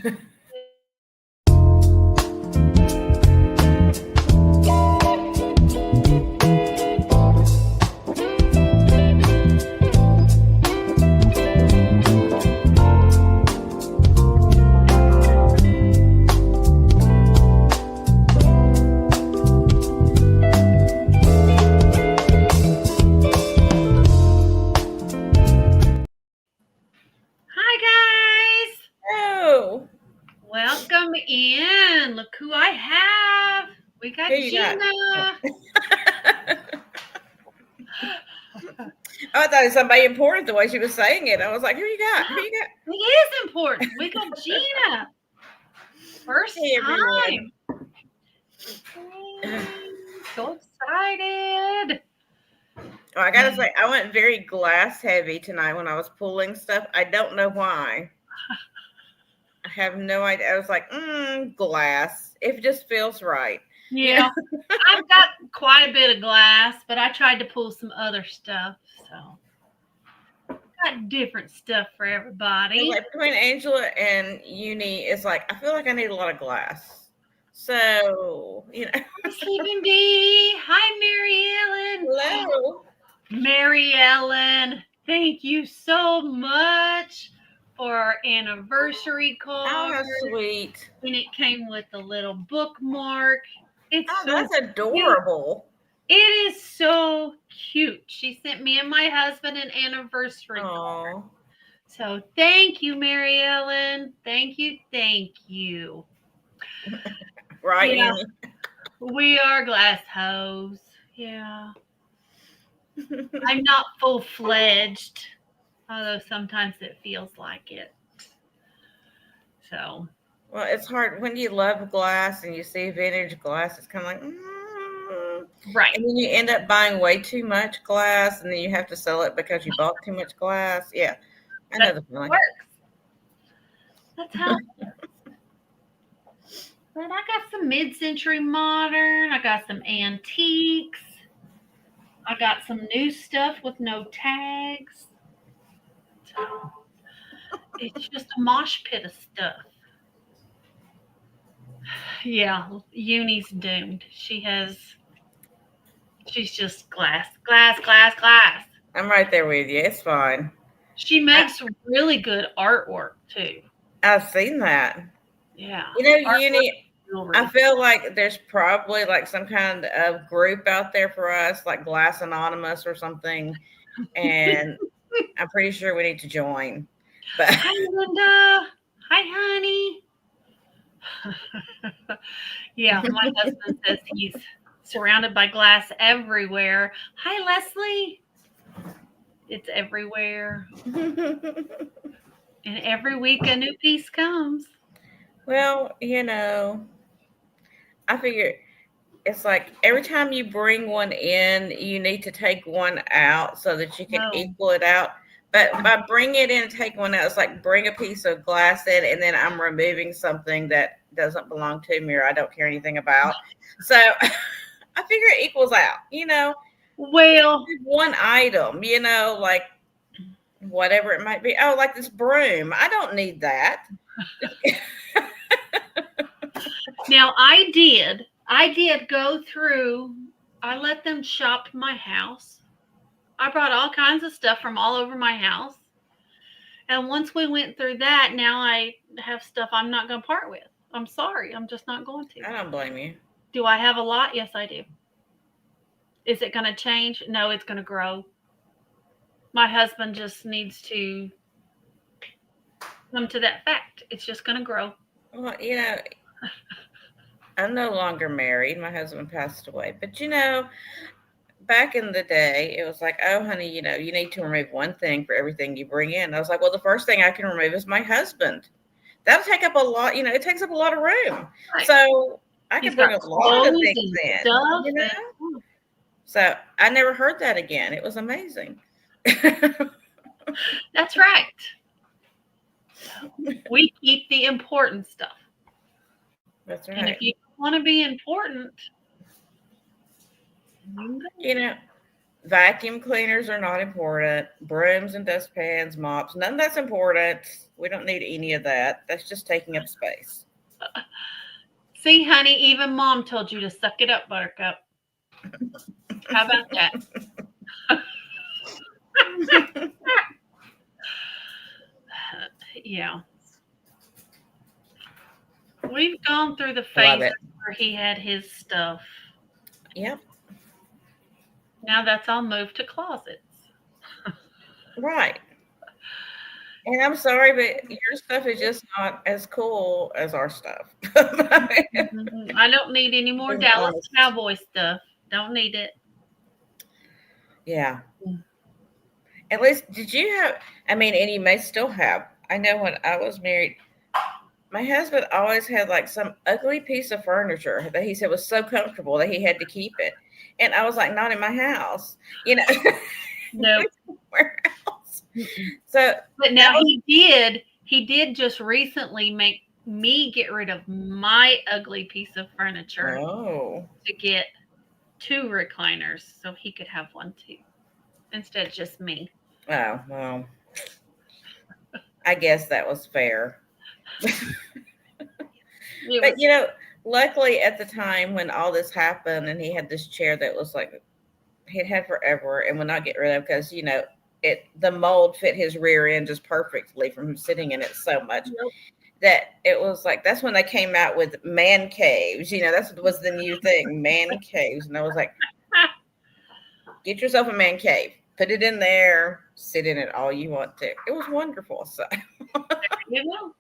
Oh, Welcome in. Look who I have. We got who you got? Jeana. Oh, I thought it was somebody important the way she was saying it. I was like, who you got? Who you got? It is important. We got Jeana. First Hey, everyone. time. So excited. Oh, I gotta say, I went very glass heavy tonight when I was pulling stuff. I don't know why. I have no idea. I was like, glass. It just feels right. Yeah. I've got quite a bit of glass, but I tried to pull some other stuff. So got different stuff for everybody. Like between Angela and Uni, it's like I feel like I need a lot of glass. So, Hi, Sleeping Bee. Hi, Mary Ellen. Hello. Mary Ellen, thank you so much for our anniversary card. Oh, how sweet. And it came with a little bookmark. It's That's adorable. Cute. It is so cute. She sent me and my husband an anniversary card. So thank you, Mary Ellen. Thank you. Thank you. Right. Yeah, we are glass hoes. Yeah. I'm not full-fledged, although sometimes it feels like it. So. Well, it's hard when you love glass and you see vintage glass. It's kind of like, Right. And then you end up buying way too much glass, and then you have to sell it because you bought too much glass. Yeah, I know the feeling. Works. That's how it works. But I got some mid-century modern. I got some antiques. I got some new stuff with no tags. So it's just a mosh pit of stuff. Yeah, Uni's doomed. She's just glass. I'm right there with you. It's fine. She makes really good artwork too. I've seen that. Yeah. Uni, I feel like there's probably like some kind of group out there for us, like Glass Anonymous or something. And I'm pretty sure we need to join. But hi, Linda. Hi, honey. Yeah, my husband says he's surrounded by glass everywhere. Hi, Leslie. It's everywhere. And every week a new piece comes. Well, I figure it's like every time you bring one in, you need to take one out so that you can equal it out. But by bringing it in and taking one out, it's like bring a piece of glass in, and then I'm removing something that doesn't belong to me or I don't care anything about. So I figure it equals out, Well, one item, like whatever it might be. Oh, like this broom. I don't need that. Now I did go through, I let them shop my house. I brought all kinds of stuff from all over my house. And once we went through that, now I have stuff I'm not going to part with. I'm sorry. I'm just not going to. I don't blame you. Do I have a lot? Yes, I do. Is it going to change? No, it's going to grow. My husband just needs to come to that fact. It's just going to grow. Well, I'm no longer married. My husband passed away. But, back in the day, it was like, oh, honey, you need to remove one thing for everything you bring in. I was like, well, the first thing I can remove is my husband. That'll take up a lot, it takes up a lot of room. Right. So I can bring a lot of things in. So I never heard that again. It was amazing. That's right. We keep the important stuff. That's right. And if you want to be important, vacuum cleaners are not important. Brooms and dustpans, mops, none of that's important. We don't need any of that. That's just taking up space. See, honey, even mom told you to suck it up, Buttercup. How about that? Yeah. We've gone through the Love phases it. where he had his stuff. Yep. Now that's all moved to closets. Right. And I'm sorry, but your stuff is just not as cool as our stuff. Mhm. I don't need any more Being Dallas honest. Cowboy stuff. Don't need it. Yeah. At least, did you have? I mean, and you may still have. I know when I was married, my husband always had like some ugly piece of furniture that he said was so comfortable that he had to keep it. And I was like, not in my house, you know, Nope. where else? Mm-mm. So But that now was, he did just recently make me get rid of my ugly piece of furniture oh, to get two recliners so he could have one too instead of just me. oh, well, I guess that was fair. It But, was luckily at the time when all this happened and he had this chair that was like he'd had forever and would not get rid of because, the mold fit his rear end just perfectly from him sitting in it so much Yep. that it was like that's when they came out with man caves. That's what was the new thing, man caves. And I was like, get yourself a man cave, put it in there, sit in it all you want to. It was wonderful. So You know,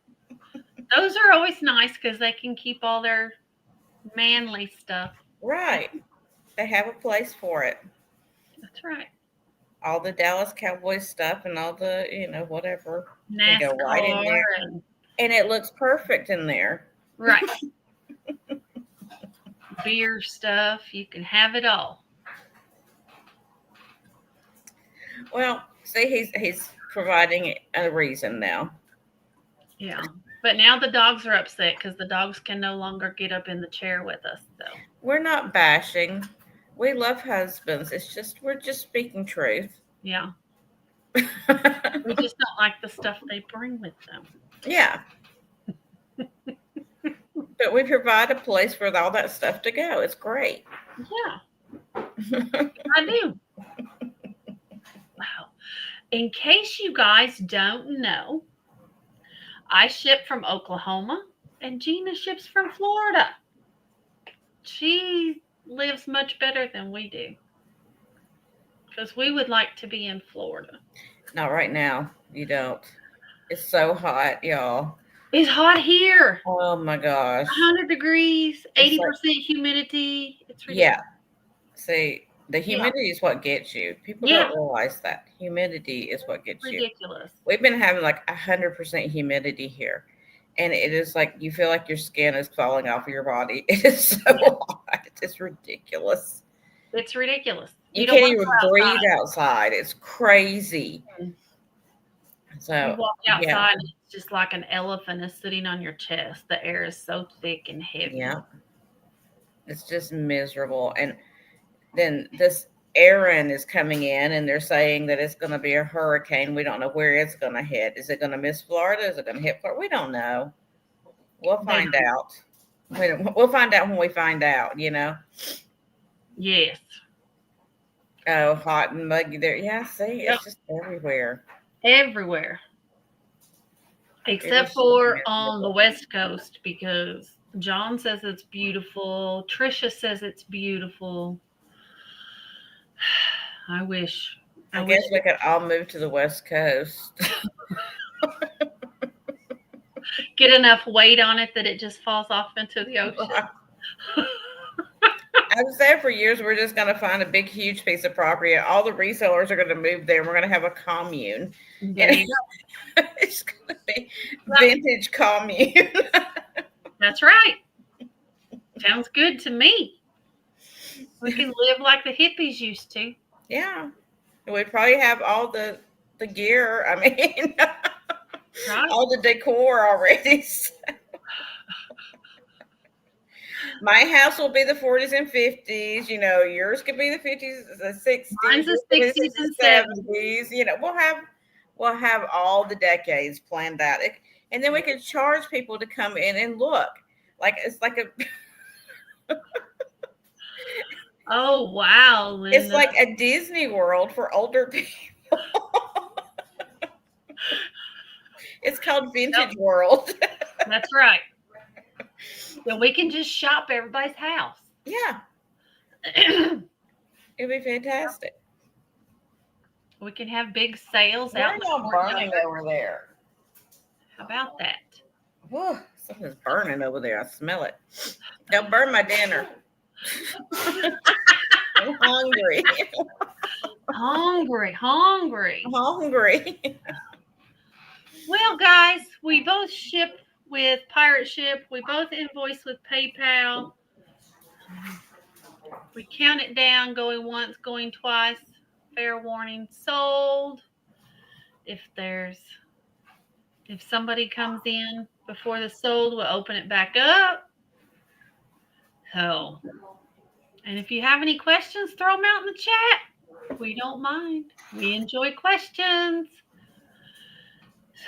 those are always nice because they can keep all their manly stuff. right, they have a place for it. That's right. All the Dallas Cowboys stuff and all the whatever can go right in NASCAR there, and and it looks perfect in there. right. Beer stuff. You can have it all. Well, see, he's providing a reason now. Yeah. But now the dogs are upset because the dogs can no longer get up in the chair with us, though. We're not bashing. We love husbands. It's just we're just speaking truth. Yeah. We just don't like the stuff they bring with them. Yeah, but we provide a place for all that stuff to go. It's great. Yeah, I do. Wow. In case you guys don't know, I ship from Oklahoma and Gina ships from Florida. She lives much better than we do because we would like to be in Florida. Not right now. You don't. It's so hot, y'all. It's hot here. Oh my gosh. 100 degrees, It's like 80% humidity. It's yeah. ridiculous. See, the Yeah, humidity is what gets you. People yeah, don't realize that humidity is what gets you. ridiculous. We've been having like 100% humidity here, and it is like you feel like your skin is falling off of your body. It is so Yeah, hot. It's ridiculous. it's ridiculous. You You don't can't want to even go breathe outside. outside. It's crazy. You So walk yeah, outside and it's just like an elephant is sitting on your chest. The air is so thick and heavy. yeah, it's just miserable. And then this Aaron is coming in, and they're saying that it's going to be a hurricane. We don't know where it's going to hit. Is it going to miss Florida? Is it going to hit Florida? We don't know. We'll They find don't. out. We'll find out when we find out. Yes. Oh, hot and muggy there. Yeah, see, Yep. it's just everywhere. Everywhere. It Except is for on the miserable. West Coast because John says it's beautiful. Trisha says it's beautiful. I wish. I I guess wish we could all move to the West Coast. get enough weight on it that it just falls off into the ocean. I've said for years we're just going to find a big, huge piece of property, and all the resellers are going to move there, and we're going to have a commune, There and you go. it's going to be Yep, vintage commune. that's right. Sounds good to me. We can live like the hippies used to. Yeah, we'd probably have all the gear. I mean, Right? all the decor already. My house will be the 40s and 50s. Yours could be the 50s, the 60s. Mine's the Yours could be the 60s 60s, and 70s. 70s. We'll have We'll have all the decades planned out. And then we could charge people to come in and look. Like it's like a Oh wow, it's Linda. like a Disney World for older people. It's called Yep, Vintage World. that's right. Then we can just shop everybody's house. Yeah, it'd be fantastic. We can have big sales What out are in the y'all burning courtyard. over there? How about that? Whew, something's burning over there. I smell it. Don't burn my dinner. I'm hungry. Hungry, hungry. I'm hungry. Well, guys, we both ship with Pirate Ship. We both invoice with PayPal. We count it down, going once, going twice. Fair warning, sold. If there's if somebody comes in before the sold, we'll open it back up. So, and if you have any questions, throw them out in the chat. We don't mind. We enjoy questions.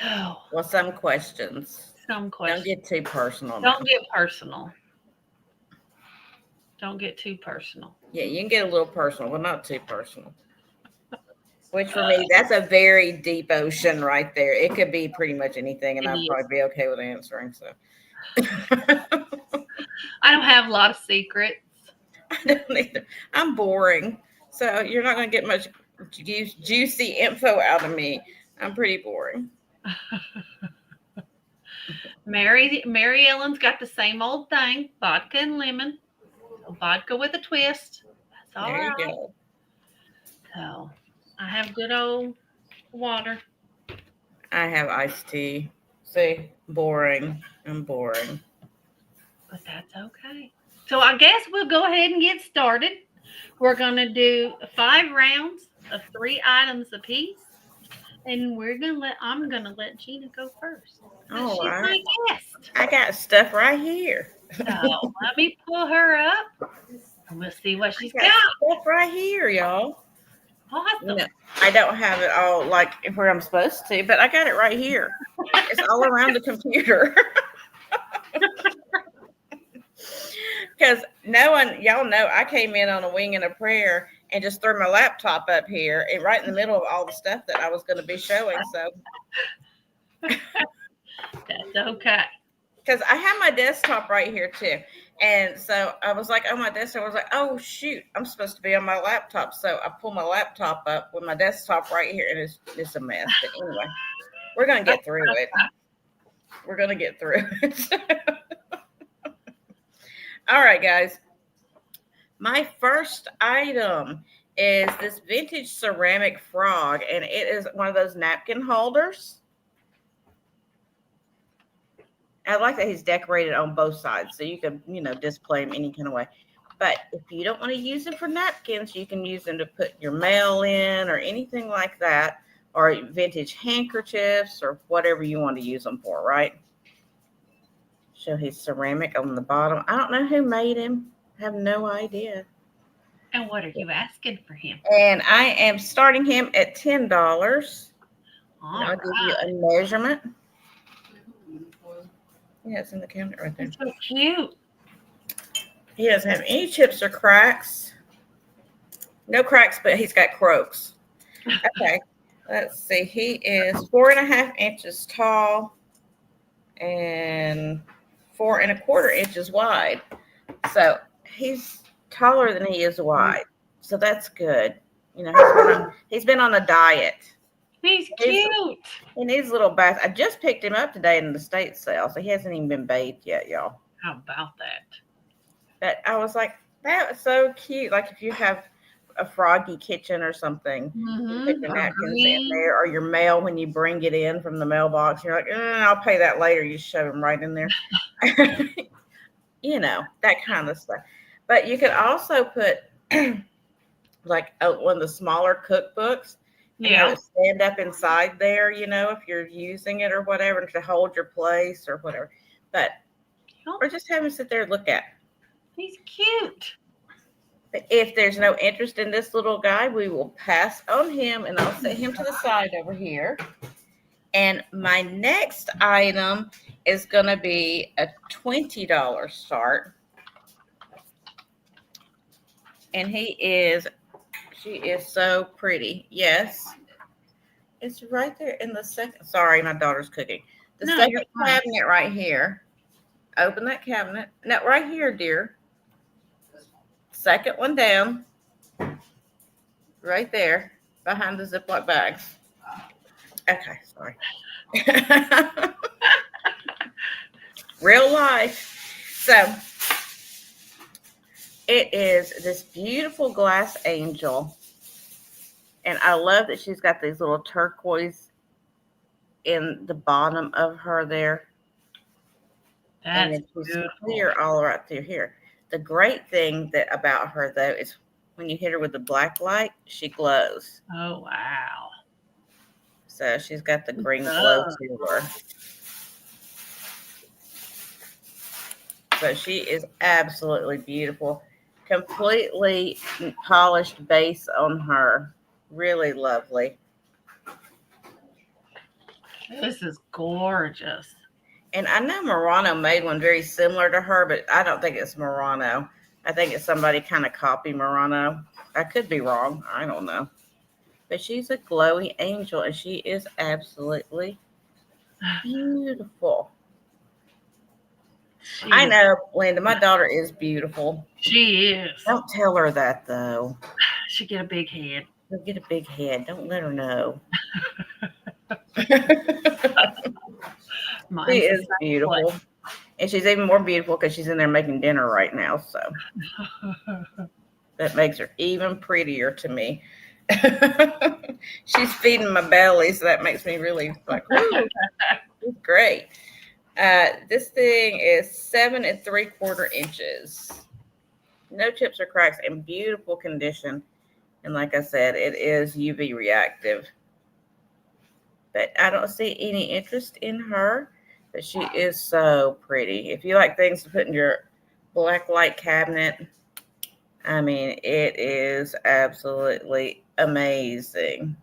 So, Well, some questions. some Don't questions. get too personal. Don't get personal. Don't get too personal. Yeah, you can get a little personal, but not too personal. Which for me, that's a very deep ocean right there. It could be pretty much anything, and It I'd is. probably be okay with answering. So I don't have a lot of secrets. I don't either. I'm boring, so you're not going to get much juicy info out of me. I'm pretty boring. Mary Ellen's got the same old thing: vodka and lemon. So vodka with a twist. That's all There you right. go. So I have good old water. I have iced tea. See, boring. I'm boring. But that's okay. So I guess we'll go ahead and get started. We're going to do 5 rounds of 3 items apiece. And I'm going to let Jeana go first. All She's right. my guest. I got stuff right here. So let me pull her up. And we'll see what she's I got. got stuff right here, y'all. Awesome. You know, I don't have it all like where I'm supposed to, but I got it right here. It's all around the computer. Because y'all know, I came in on a wing and a prayer and just threw my laptop up here and right in the middle of all the stuff that I was going to be showing. So, That's okay. because I have my desktop right here too. And so I was like, on my desktop, I was like, oh, shoot, I'm supposed to be on my laptop. So I pull my laptop up with my desktop right here, and it's a mess. But anyway, we're going to get through it. We're going to get through it. All right, guys. My first item is this vintage ceramic frog, and it is one of those napkin holders. I like that he's decorated on both sides, so you can, display him any kind of way. But if you don't want to use them for napkins, you can use them to put your mail in or anything like that, or vintage handkerchiefs or whatever you want to use them for, right? Show his ceramic on the bottom. I don't know who made him. I have no idea. And what are you asking for him? And I am starting him at $10. I'll give you a measurement. Yeah, it's in the cabinet right there. That's so cute. He doesn't have any chips or cracks. No cracks, but he's got croaks. Okay, let's see. He is 4.5 inches tall and 4.25 inches wide. So he's taller than he is wide. So that's good. He's been on a diet. He's cute. He needs a little bath. I just picked him up today in the state sale, so he hasn't even been bathed yet, y'all. How about that? But I was like, that was so cute. Like if you have a froggy kitchen or something, you put your napkins in there, or your mail when you bring it in from the mailbox. You're like, I'll pay that later. You shove them right in there. That kind of stuff. But you could also put like one of the smaller cookbooks. Yeah. Stand up inside there, if you're using it or whatever, to hold your place or whatever. But or just have him sit there and look at. He's cute. But if there's no interest in this little guy, we will pass on him and I'll set him to the side over here. And my next item is going to be a $20 start. And she is so pretty. Yes. It's right there in the second. Sorry, my daughter's cooking. The No, second you're fine. cabinet right here. Open that cabinet. No, right here, dear. Second one down. Right there. Behind the Ziploc bags. Okay, sorry. Real life. So it is this beautiful glass angel. And I love that she's got these little turquoise in the bottom of her there. And That's then she's beautiful. clear all right through here. The great thing about her though is when you hit her with the black light, she glows. Oh, wow. So she's got the green glow does. to her. So she is absolutely beautiful. Completely polished base on her. Really lovely. This is gorgeous. And I know Murano made one very similar to her, but I don't think it's Murano. I think it's somebody kind of copied Murano. I could be wrong. I don't know. But she's a glowy angel, and she is absolutely beautiful. I know, Linda, my daughter is beautiful. She is. Don't tell her that, though. She get a big head. She'll get a big head. Don't let her know. She is beautiful. And she's even more beautiful because she's in there making dinner right now. So that makes her even prettier to me. She's feeding my belly, so that makes me really like, ooh, it's great. This thing is 7 3/4 inches. No chips or cracks, in beautiful condition. And like I said, it is UV reactive. But I don't see any interest in her. But she is so pretty. If you like things to put in your black light cabinet, I mean, it is absolutely amazing.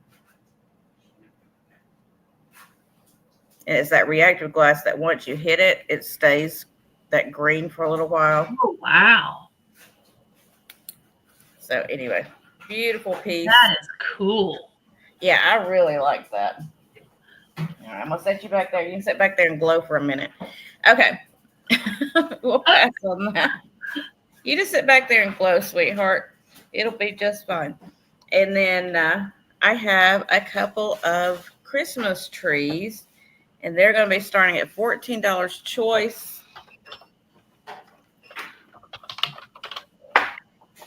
And it's that reactive glass that once you hit it, it stays that green for a little while. Oh, wow. So anyway, beautiful piece. That is cool. Yeah, I really like that. All right, I'm going to set you back there. You can sit back there and glow for a minute. Okay. We'll pass on that. You just sit back there and glow, sweetheart. It'll be just fine. And then I have a couple of Christmas trees, and they're going to be starting at $14 choice.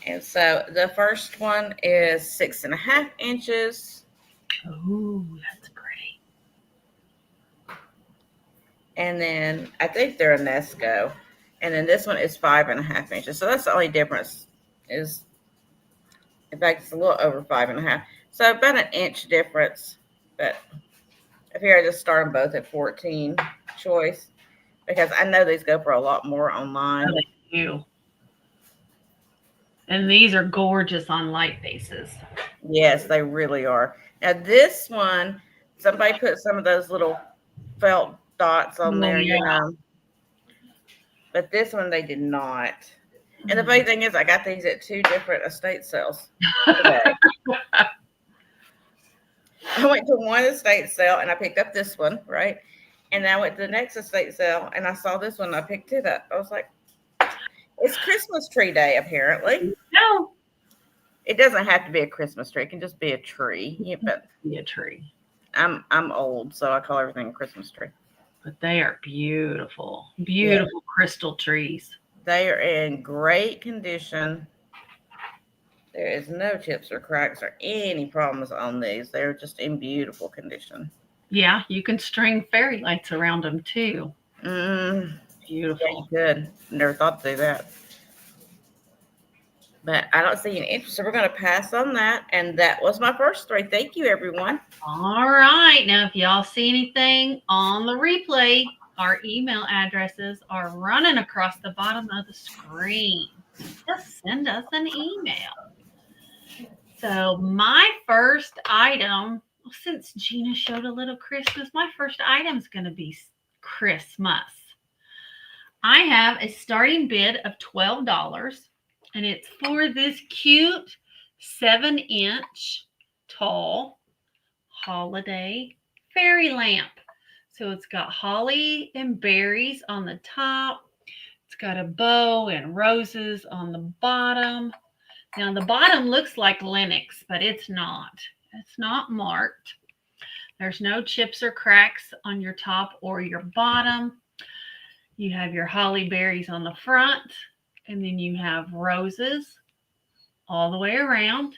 And so the first one is 6.5 inches. Oh, that's pretty. And then I think they're a Nesco. And then this one is 5.5 inches. So that's the only difference is, in fact, it's a little over 5.5. So about an inch difference. But up here I just start them both at 14 choice because I know these go for a lot more online. Oh, they do. And these are gorgeous on light bases. Yes, they really are. Now this one, somebody put some of those little felt dots on there, yeah. you know. But this one they did not. And the funny thing is, I got these at 2 different estate sales today. I went to one estate sale and I picked up this one, right? And then I went to the next estate sale and I saw this one and I picked it up. I was like, it's Christmas tree day, apparently. No. It doesn't have to be a Christmas tree. It can just be a tree. Yeah, but Be a tree. I'm old, so I call everything a Christmas tree. But they are beautiful. Beautiful crystal trees. They are in great condition. There is no chips or cracks or any problems on these. They're just in beautiful condition. Yeah, you can string fairy lights around them too. Beautiful. Beautiful. Yeah, good. Never thought to do that. But I don't see any interest, so we're going to pass on that. And that was my first 3. Thank you, everyone. All right. Now, if y'all see anything on the replay, Our email addresses are running across the bottom of the screen. Just send us an email. So my first item, since Jeana showed a little Christmas, my first item is going to be Christmas. I have a starting bid of $12, and it's for this cute 7-inch tall holiday fairy lamp. So it's got holly and berries on the top. It's got a bow and roses on the bottom. Now the bottom looks like Lenox, but it's not. It's not marked. There's no chips or cracks on your top or your bottom. You have your holly berries on the front, and then you have roses all the way around.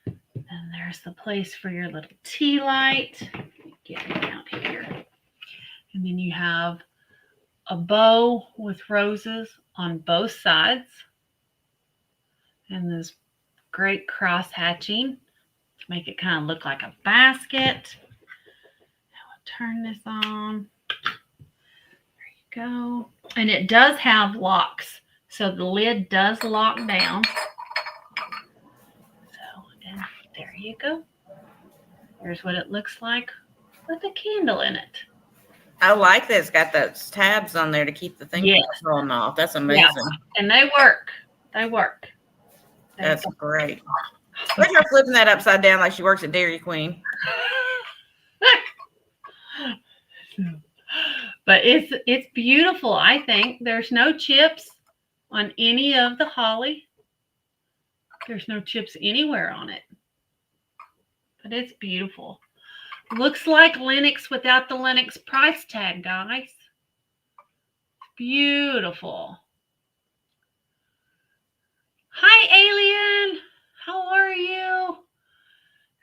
And there's the place for your little tea light. Get it out here. And then you have a bow with roses on both sides. And this great cross hatching to make it kind of look like a basket. Now I'll turn this on. There you go. And it does have locks. So the lid does lock down. So, and there you go. Here's what it looks like with a candle in it. I like that it's got those tabs on there to keep the thing from falling off. That's amazing. Yeah. And they work. They work. That's great. Look at her flipping that upside down like she works at Dairy Queen. But it's beautiful, I think. There's no chips on any of the holly. There's no chips anywhere on it. But it's beautiful. Looks like Lenox without the Lenox price tag, guys. Beautiful. Hi, Alien. How are you?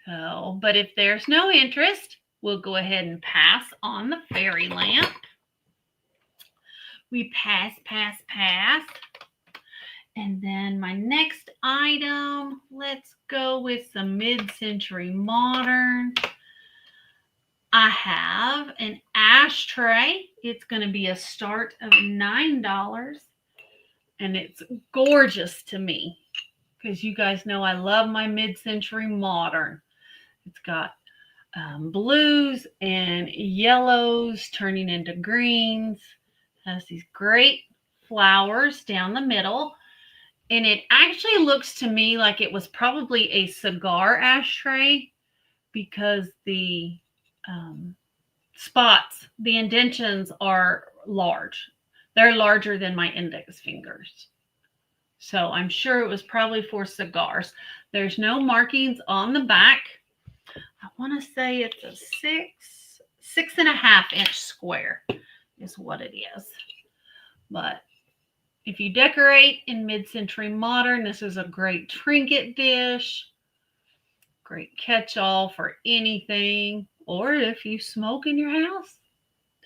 So, but if there's no interest, we'll go ahead and pass on the fairy lamp. We pass. And then my next item, let's go with some mid-century modern. I have an ashtray. It's going to be a start of $9. And it's gorgeous to me because you guys know I love my mid-century modern. It's got blues and yellows turning into greens. Has these great flowers down the middle. And it actually looks to me like it was probably a cigar ashtray because the spots, the indentions are large. They're larger than my index fingers. So I'm sure it was probably for cigars. There's no markings on the back. I want to say it's a 6.5-inch square is what it is. But if you decorate in mid-century modern, this is a great trinket dish, great catch-all for anything. Or if you smoke in your house,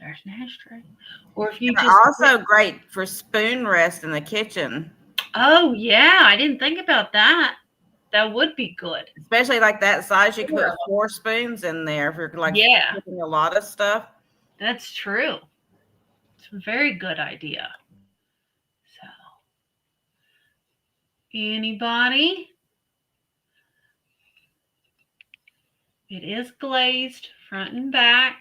there's an ashtray. Or if you just also great for spoon rest in the kitchen. Oh yeah, I didn't think about that. That would be good. Especially like that size, you can put 4 spoons in there if you're like cooking a lot of stuff. That's true. It's a very good idea. So, anybody? It is glazed front and back.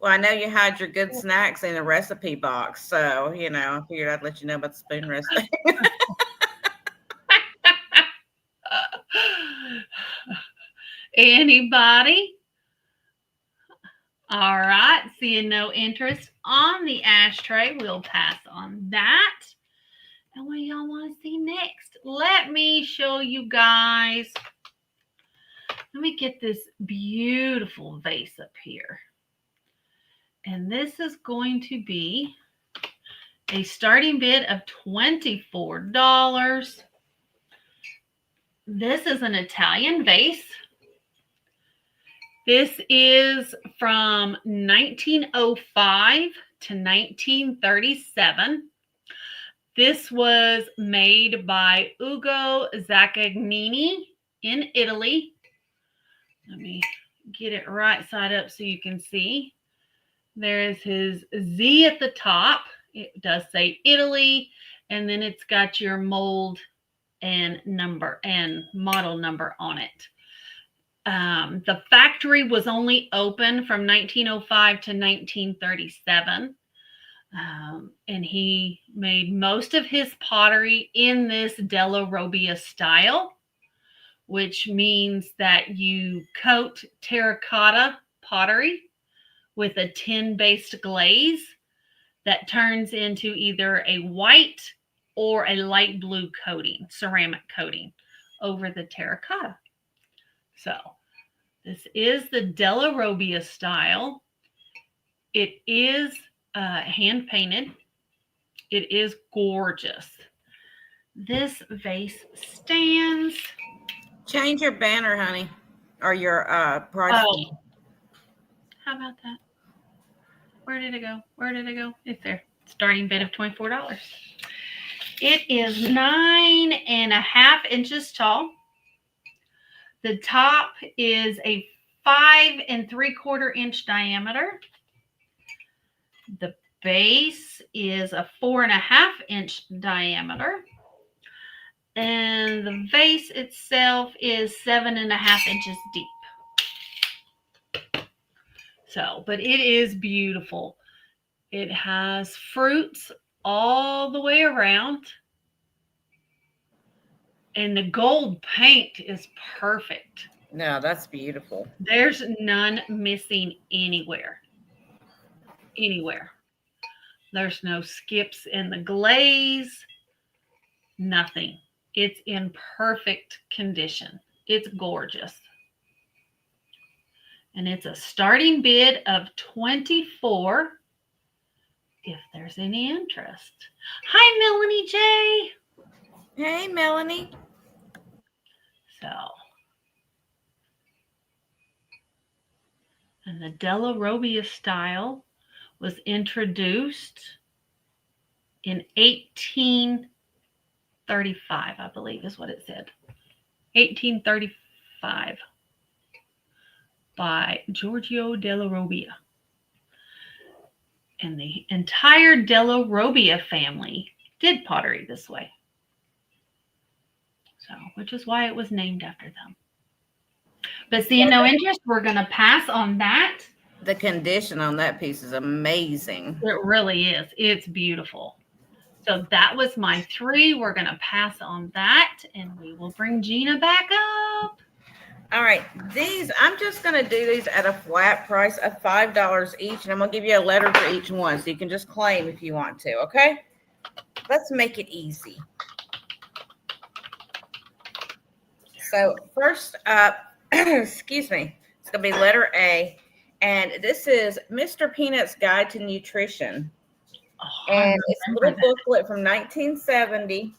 Well, I know you had your good snacks in a recipe box, so, you know, I figured I'd let you know about the spoon recipe. Anybody? All right, seeing no interest on the ashtray, we'll pass on that. And what y'all want to see next? Let me show you guys. Let me get this beautiful vase up here. And this is going to be a starting bid of $24. This is an Italian vase. This is from 1905 to 1937. This was made by Ugo Zaccagnini in Italy. Let me get it right side up so you can see. There is his Z at the top. It does say Italy, and then it's got your mold and number and model number on it. The factory was only open from 1905 to 1937. And he made most of his pottery in this Della Robbia style, which means that you coat terracotta pottery with a tin-based glaze that turns into either a white or a light blue coating, ceramic coating over the terracotta. So this is the Della Robbia style. It is hand painted. It is gorgeous. This vase stands. Change your banner, honey, or your price. Oh, how about that? Where did it go? Where did it go? It's there. Starting bid of $24. It is 9.5 inches tall. The top is a 5 3/4 inch diameter. The base is a 4.5 inch diameter. And the vase itself is 7.5 inches deep. So, but it is beautiful. It has fruits all the way around. And the gold paint is perfect. No, that's beautiful. There's none missing anywhere. Anywhere. There's no skips in the glaze. Nothing. It's in perfect condition. It's gorgeous. And it's a starting bid of $24 if there's any interest. Hi, Melanie J. Hey, Melanie. So, and the Della Robbia style was introduced in 1835, I believe is what it said. 1835 by Giorgio Della Robbia. And the entire Della Robbia family did pottery this way. So, which is why it was named after them. But seeing no interest, we're going to pass on that. The condition on that piece is amazing. It really is. It's beautiful. So that was my 3. We're going to pass on that, and we will bring Jeana back up. All right, these, I'm just going to do these at a flat price of $5 each, and I'm going to give you a letter for each one, so you can just claim if you want to, okay? Let's make it easy. So first up, excuse me, it's going to be letter A, and this is Mr. Peanut's Guide to Nutrition. Oh, And it's a little booklet from 1970.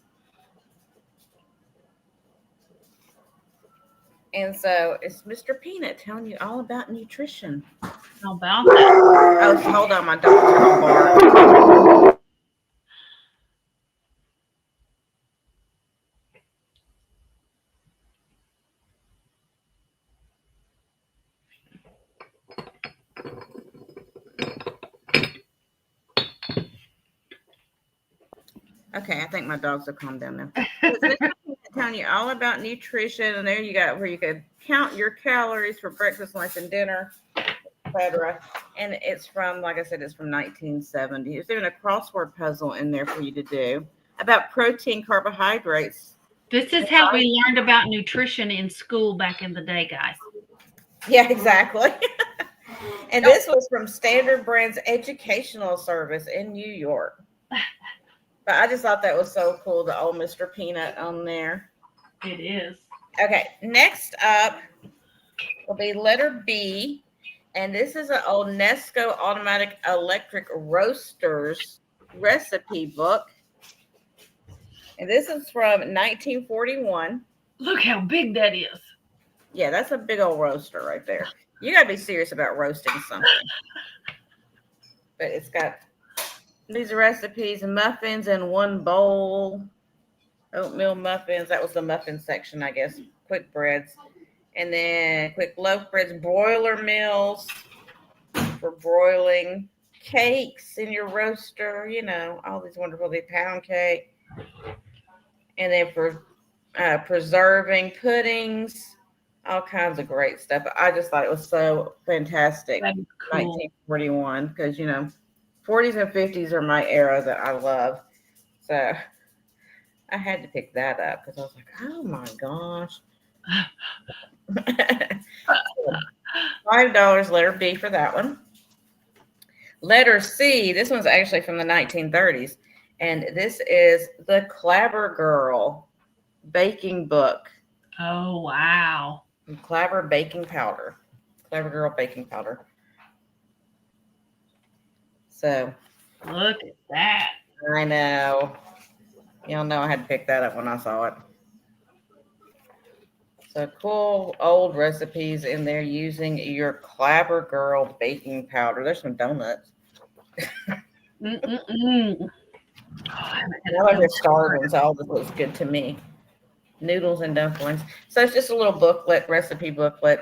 And so it's Mr. Peanut telling you all about nutrition. How about that? Oh, hold on, my dogs are on bark. Okay, I think my dogs have calmed down now. It's telling you all about nutrition, and there you got where you could count your calories for breakfast, lunch, and dinner, etc. And it's from, like I said, it's from 1970. There's even a crossword puzzle in there for you to do about protein, carbohydrates. This is how we learned about nutrition in school back in the day, guys. Yeah, exactly. And this was from Standard Brand's Educational Service in New York. But I just thought that was so cool, the old Mr. Peanut on there. It is. Okay, next up will be letter B. And this is an old Nesco automatic electric roasters recipe book. And this is from 1941. Look how big that is. Yeah, that's a big old roaster right there. You got to be serious about roasting something. But it's got these recipes, muffins in one bowl, oatmeal muffins. That was the muffin section, I guess. Quick breads. And then quick loaf breads, broiler mills for broiling, cakes in your roaster, all these wonderful things, pound cake. And then for preserving puddings, all kinds of great stuff. I just thought it was so fantastic, That is cool. 1941, because, 40s and 50s are my era that I love. So I had to pick that up because I was like, oh my gosh. $5 letter B for that one. Letter C, this one's actually from the 1930s, and this is the Clabber Girl baking book. Oh, wow. Clabber baking powder. Clabber Girl baking powder. So Look at that. I know. Y'all know I had to pick that up when I saw it. So cool old recipes in there using your Clabber Girl baking powder. There's some donuts. Mm-mm-mm. I like they're starving, so all this looks good to me. Noodles and dumplings. So it's just a little booklet, recipe booklet.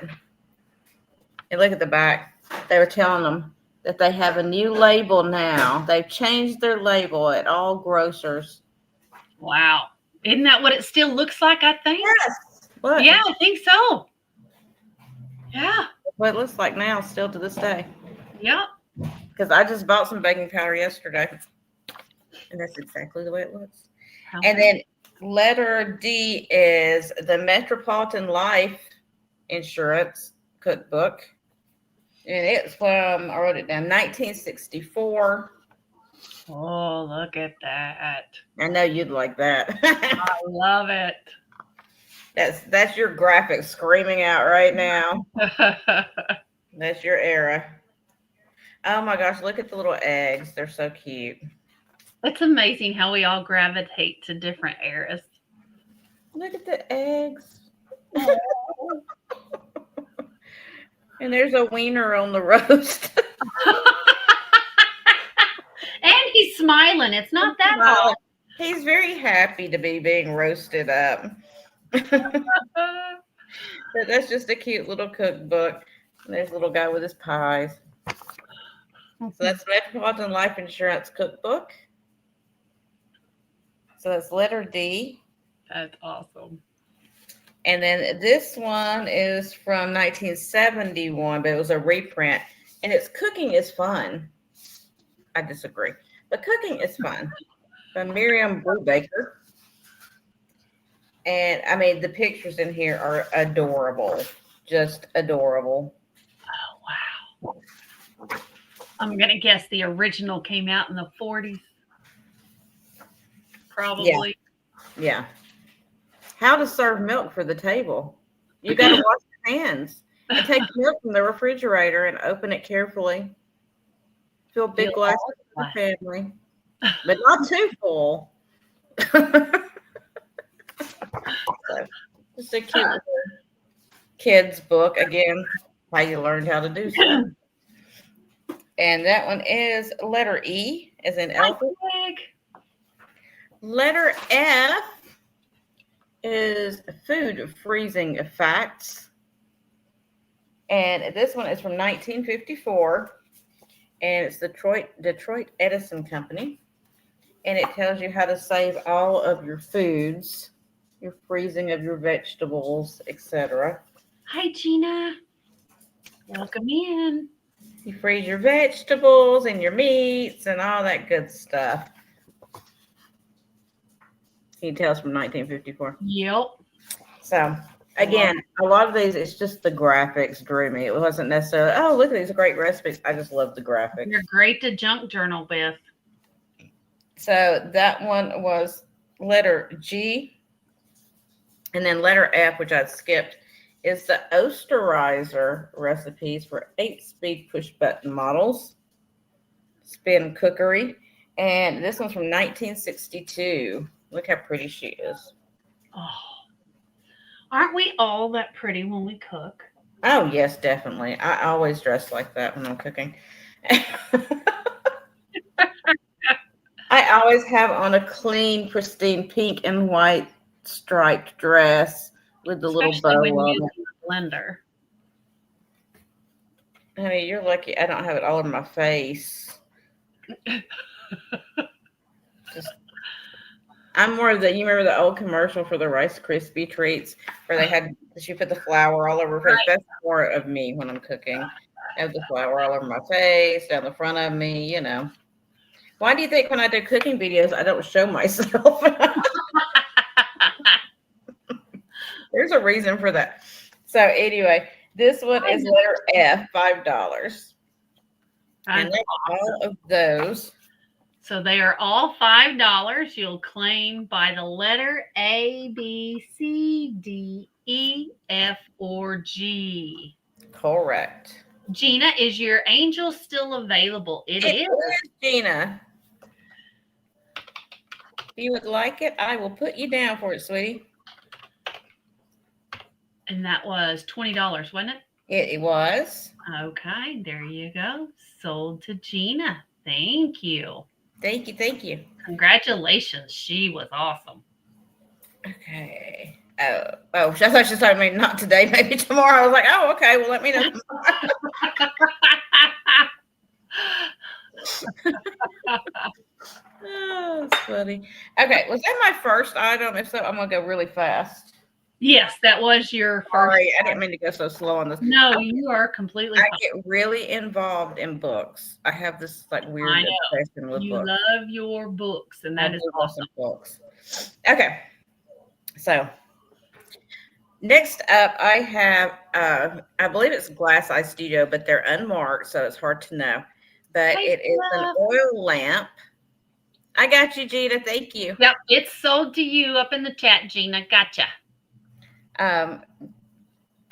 And look at the back. They were telling them that they have a new label now. They've changed their label at all grocers. Wow. Isn't that what it still looks like, I think? Yes. Look. Yeah, I think so. Yeah. What it looks like now, still to this day. Yep. Because I just bought some baking powder yesterday. And that's exactly the way it looks. And then letter D is the Metropolitan Life Insurance Cookbook. And it's from, I wrote it down, 1964. Oh, look at that. I know you'd like that. I love it. That's your graphic screaming out right now. That's your era. Oh my gosh, look at the little eggs. They're so cute. It's amazing how we all gravitate to different eras. Look at the eggs. And there's a wiener on the roast. And he's smiling. It's not that hot. He's very happy to be being roasted up. But that's just a cute little cookbook. And there's a little guy with his pies. So that's Metropolitan Life Insurance Cookbook. So that's letter D. That's awesome. And then this one is from 1971, but it was a reprint. And it's Cooking is Fun. I disagree. But Cooking is Fun by Miriam Brubaker. And I mean, the pictures in here are adorable. Just adorable. Oh, wow. I'm going to guess the original came out in the 40s. Probably. Yeah. How to serve milk for the table. You got to wash your hands and take milk from the refrigerator and open it carefully. Fill big glasses for the family, but not too full. So, just a cute little kids book. Again, how you learned how to do stuff. And that one is letter E, as in elephant. Letter F is food freezing facts. And this one is from 1954. And it's the Detroit Edison Company. And it tells you how to save all of your foods, your freezing of your vegetables, etc. Hi, Jeana. Welcome in. You freeze your vegetables and your meats and all that good stuff. Can you tell it's from 1954? Yep. So, again, a lot of these, it's just the graphics drew me. It wasn't necessarily, oh, look at these great recipes. I just love the graphics. You're great to junk journal, Beth. So that one was letter G. And then letter F, which I skipped, is the Osterizer recipes for 8-speed push-button models. Spin cookery. And this one's from 1962. Look how pretty she is. Oh. Aren't we all that pretty when we cook? Oh, yes, definitely. I always dress like that when I'm cooking. I always have on a clean, pristine pink and white striped dress with the little bow on it. blender. Honey, you're lucky I don't have it all over my face. Just I'm more of the you remember the old commercial for the Rice Krispie treats where they had she put the flour all over her face? Right. That's more of me when I'm cooking. I have the flour all over my face, down the front of me, you know. Why do you think when I do cooking videos I don't show myself? There's a reason for that. So anyway, this one is letter F, $5. And That's that's all awesome. of those. So they are all $5. You'll claim by the letter A, B, C, D, E, F, or G. Correct. Jeana, is your angel still available? It It is. is, Jeana. If you would like it, I will put you down for it, sweetie. And that was $20, wasn't it? It was. Okay, there you go. Sold to Jeana. Thank you. Thank you. Thank you. Congratulations. She was awesome. Okay. Oh, I thought she told me not today, maybe tomorrow. I was like, oh, okay. Well, let me know. Oh, that's funny. Okay, was that my first item? If so, I'm gonna go really fast. Yes, that was your first. Sorry, I didn't mean to go so slow on this. No, you are completely I fine. get really involved in books. I have this like weird I know. obsession with You books. love your books, and I that is do love awesome. some books. Okay, so next up, I have I believe it's Glass Eye Studio, but they're unmarked, so it's hard to know. But Hey, it is an love. oil lamp. I got you, Gina. Thank you. Yep, it's sold to you up in the chat, Jeana. Gotcha. Um,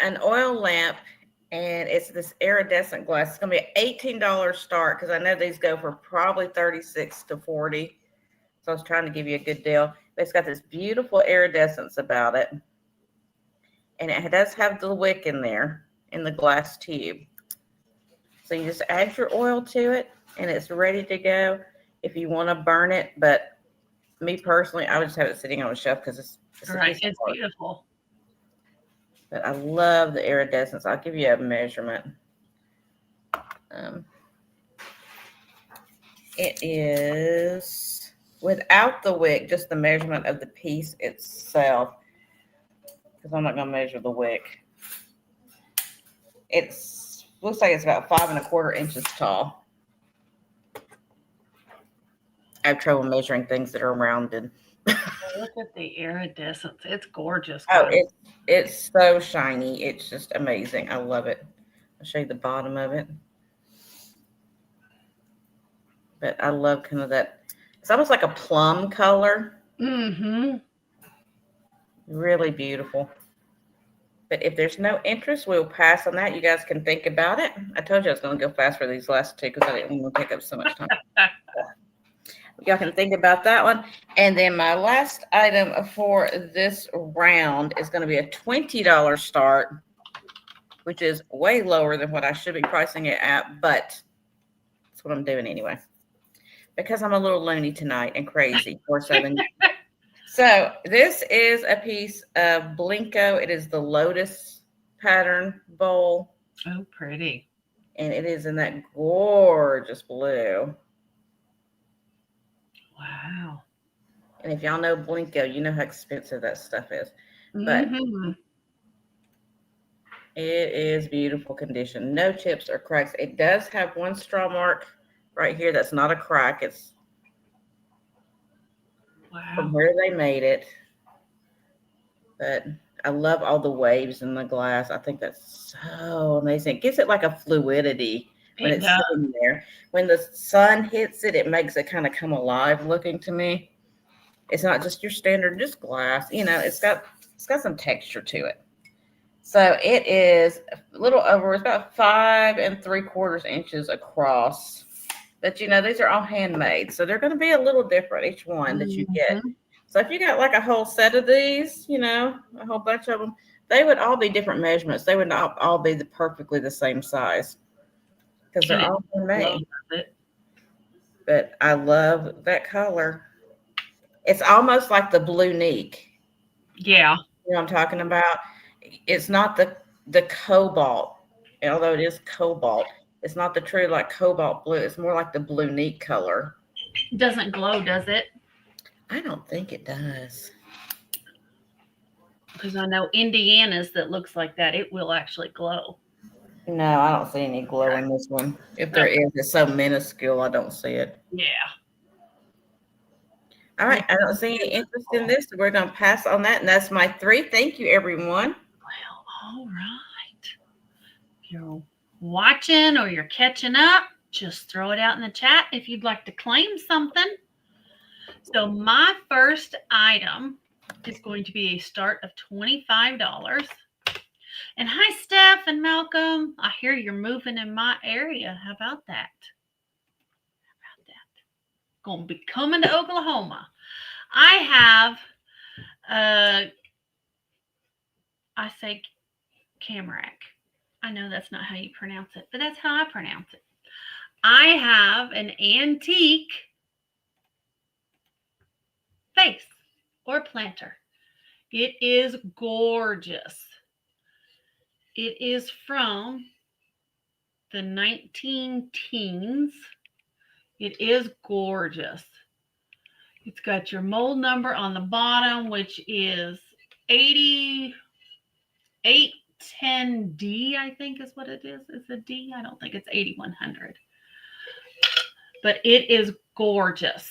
an oil lamp, and it's this iridescent glass. It's gonna be an $18 start because I know these go for probably 36 to 40. So I was trying to give you a good deal. But it's got this beautiful iridescence about it. And it does have the wick in there in the glass tube. So you just add your oil to it and it's ready to go if you want to burn it. But me personally, I would just have it sitting on a shelf because it's Right, it's beautiful. But I love the iridescence. I'll give you a measurement. It is without the wick, just the measurement of the piece itself. Because I'm not going to measure the wick. It's looks like it's about 5.25 inches tall. I have trouble measuring things that are rounded. Look at the iridescence. It's gorgeous. Oh, it's so shiny. It's just amazing. I love it. I'll show you the bottom of it. But I love kind of that. It's almost like a plum color. Mm-hmm. Really beautiful. But if there's no interest, we'll pass on that. You guys can think about it. I told you I was going to go fast for these last two because I didn't want to take up so much time. Y'all can think about that one. And then my last item for this round is going to be a $20 start, which is way lower than what I should be pricing it at, but that's what I'm doing anyway. Because I'm a little loony tonight and crazy. So this is a piece of Blinko. It is the Lotus pattern bowl. Oh, pretty. And it is in that gorgeous blue. Wow. And if y'all know Blinko, you know how expensive that stuff is. But it is beautiful condition. No chips or cracks. It does have one straw mark right here. That's not a crack. It's from where they made it. But I love all the waves in the glass. I think that's so amazing. It gives it like a fluidity when it's sitting there. When the sun hits it, it makes it kind of come alive looking to me. It's not just your standard just glass. You know, it's got some texture to it. So it is a little over, it's about 5.75 inches across. But you know, these are all handmade. So they're going to be a little different, each one that you get. So if you got like a whole set of these, you know, a whole bunch of them, they would all be different measurements. They would not all be perfectly the same size because they're all handmade. But I love that color. It's almost like the blue Neek. Yeah. You know what I'm talking about? It's not the the cobalt. Although it is cobalt, it's not the true like cobalt blue. It's more like the blue neat color. It doesn't glow, does it? I don't think it does. Because I know Indiana's that looks like that. It will actually glow. No, I don't see any glow in this one. If there Okay. is, it's so minuscule, I don't see it. Yeah. All right, I don't see any interest in this, so we're going to pass on that. And that's my 3. Thank you, everyone. Well, all right. If you're watching or you're catching up, just throw it out in the chat if you'd like to claim something. So my first item is going to be a start of $25. And hi, Steph and Malcolm. I hear you're moving in my area. How about that? Gonna be coming to Oklahoma. I have I say Camerac. I know that's not how you pronounce it, but that's how I pronounce it. I have an antique vase or planter. It is gorgeous. It is from the 19 teens. It is gorgeous. It's got your mold number on the bottom, which is 8810D, I think is what it is. It's a D. I don't think it's 8100. But it is gorgeous.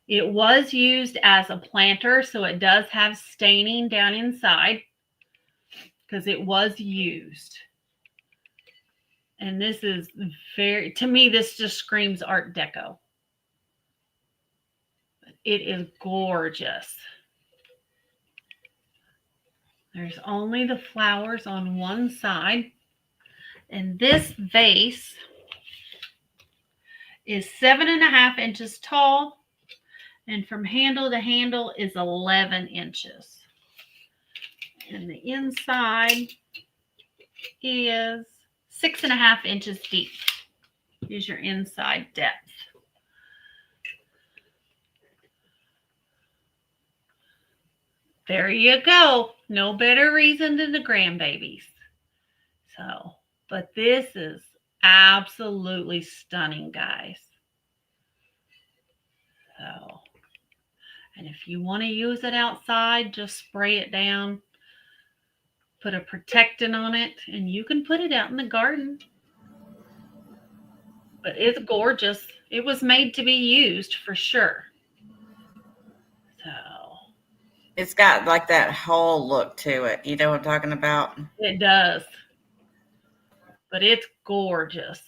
It was used as a planter, so it does have staining down inside because it was used. And this is very, to me, this just screams Art Deco. It is gorgeous. There's only the flowers on one side. And this vase is 7.5 inches tall. And from handle to handle is 11 inches. And the inside is 6.5 inches deep. Is your inside depth. There you go. No better reason than the grandbabies. So, but this is absolutely stunning, guys. So, and if you want to use it outside, just spray it down. Put a protectant on it, and you can put it out in the garden. But it's gorgeous. It was made to be used for sure. So It's got like that whole look to it. You know what I'm talking about? it does. But it's gorgeous.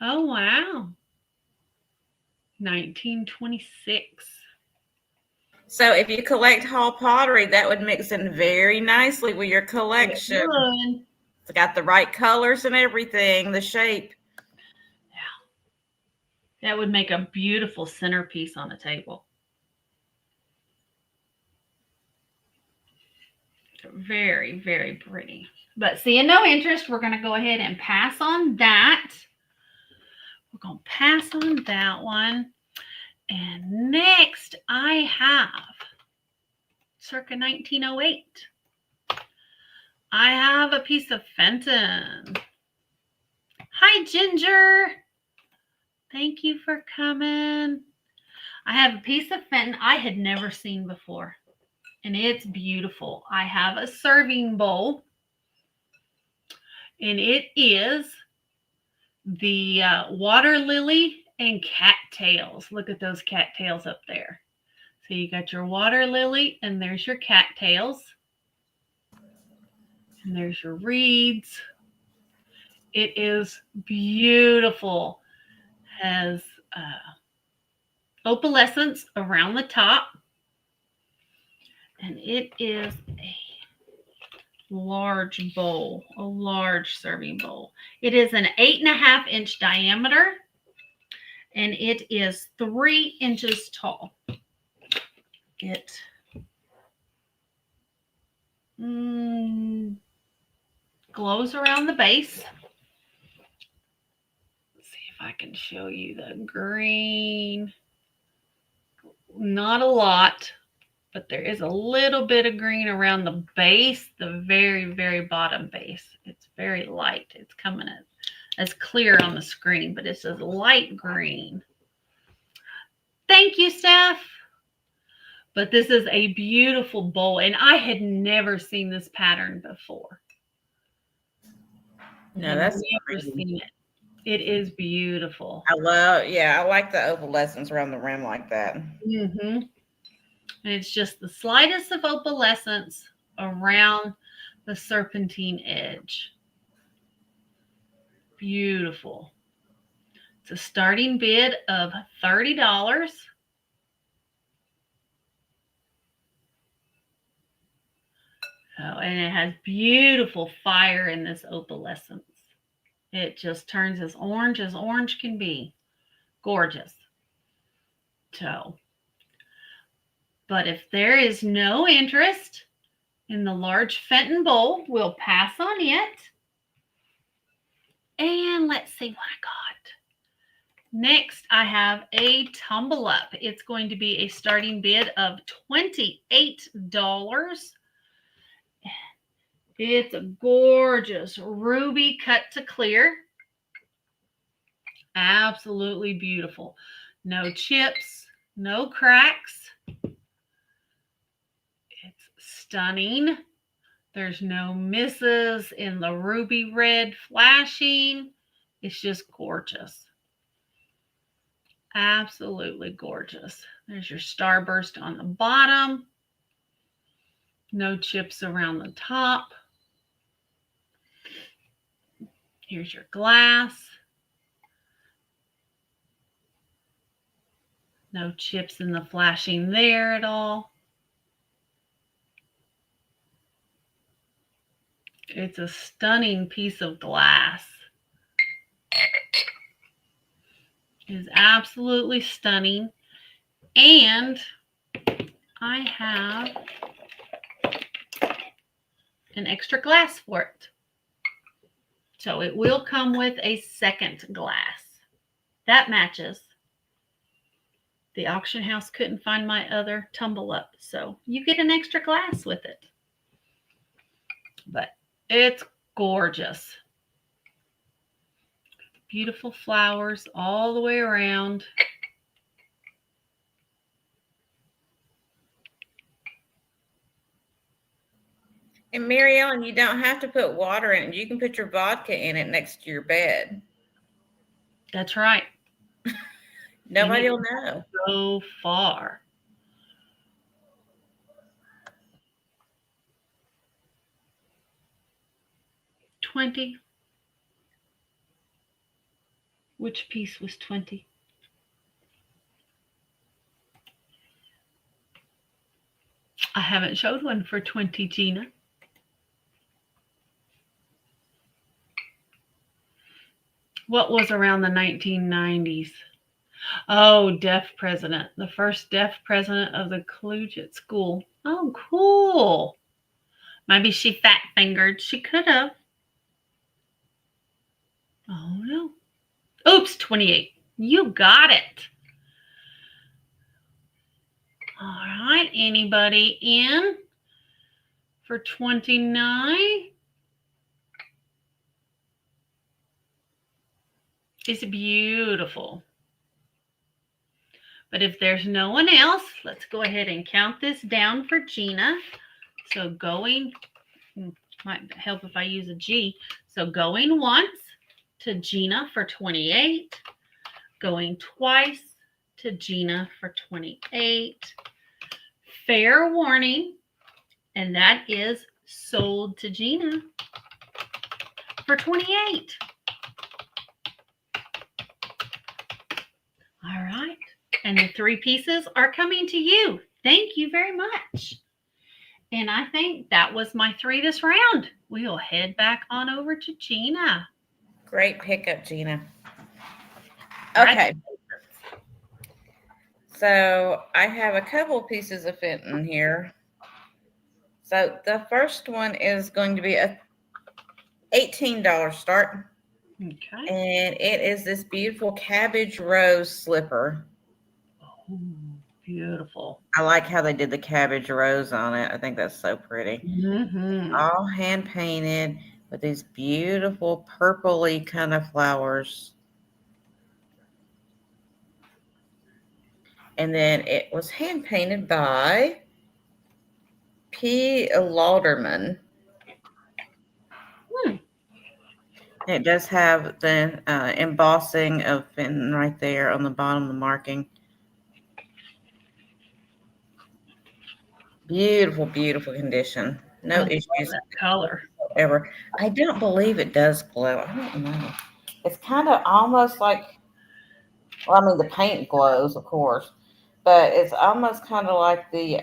Oh, wow. 1926. So if you collect hall pottery, that would mix in very nicely with your collection. It's got the right colors and everything, the shape. Yeah. That would make a beautiful centerpiece on a table. Very, very pretty. But seeing no interest, we're going to go ahead and pass on that. We're going to pass on that one. And next, I have circa 1908. I have a piece of Fenton. Hi, Ginger. Thank you for coming. I have a piece of Fenton I had never seen before, and it's beautiful. I have a serving bowl, and it is the water lily and cattails. Look at those cattails up there. So you got your water lily, and there's your cattails. And there's your reeds. It is beautiful. Has opalescence around the top. And it is a large bowl, a large serving bowl. It is an 8.5 inch diameter, and it is 3 inches tall. It glows around the base. Let's see if I can show you the green. not a lot, but there is a little bit of green around the base, the very, very bottom base. It's very light. It's coming in as clear on the screen, but it's a light green. Thank you, Steph. But this is a beautiful bowl, and I had never seen this pattern before. No, that's never seen it. It is beautiful. I like the opalescence around the rim like that. Mm-hmm. And it's just the slightest of opalescence around the serpentine edge. Beautiful. It's a starting bid of $30. Oh, and it has beautiful fire in this opalescence. It just turns as orange can be. Gorgeous. So, but if there is no interest in the large Fenton bowl, we'll pass on it. And let's see what I got. Next, I have a tumble up. It's going to be a starting bid of $28. It's a gorgeous ruby cut to clear. Absolutely beautiful. No chips, no cracks. It's stunning. There's no misses in the ruby red flashing. It's just gorgeous. Absolutely gorgeous. There's your starburst on the bottom. No chips around the top. Here's your glass. No chips in the flashing there at all. It's a stunning piece of glass. It is absolutely stunning. And I have an extra glass for it. So it will come with a second glass. That matches. The auction house couldn't find my other tumble up, so you get an extra glass with it. But it's gorgeous. Beautiful flowers all the way around. And Mary Ellen, you don't have to put water in it. You can put your vodka in it next to your bed. That's right. Nobody will know. So far. $20. Which piece was $20? I haven't showed one for $20, Jeana. What was around the 1990s? Oh, deaf president. The first deaf president of the collegiate school. Oh, cool. Maybe she fat fingered. She could have. Oh, no. Oops, 28. You got it. All right. Anybody in for 29? It's beautiful. But if there's no one else, let's go ahead and count this down for Jeana. So going, might help if I use a G. So going once to Jeana for 28. Going twice to Jeana for 28. Fair warning, and that is sold to Jeana for 28. All right. And the 3 pieces are coming to you. Thank you very much. And I think that was my 3 this round. We'll head back on over to Jeana. Great pickup, Jeana. Okay. So I have a couple pieces of Fenton here. So the first one is going to be a $18 start. Okay. And it is this beautiful cabbage rose slipper. Oh, beautiful. I like how they did the cabbage rose on it. I think that's so pretty. Mm-hmm. All hand painted with these beautiful purpley kind of flowers. And then it was hand painted by P. Lauderman. Hmm. It does have the embossing of Fenton right there on the bottom of the marking. Beautiful, beautiful condition. I No love issues that color. whatsoever. I don't believe it does glow. I don't know. It's kind of almost like, well, I mean, the paint glows, of course, but it's almost kind of like the,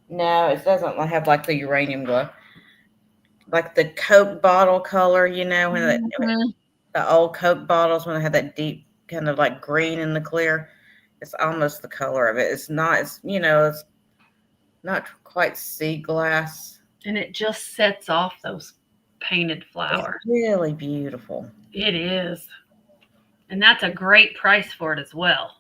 no, it doesn't have like the uranium glow. Like the Coke bottle color, when Mm-hmm. the old Coke bottles, when they had that deep kind of like green in the clear, it's almost the color of it. It's not, it's not quite sea glass. And it just sets off those painted It's flowers. really beautiful. It is. And that's a great price for it as well.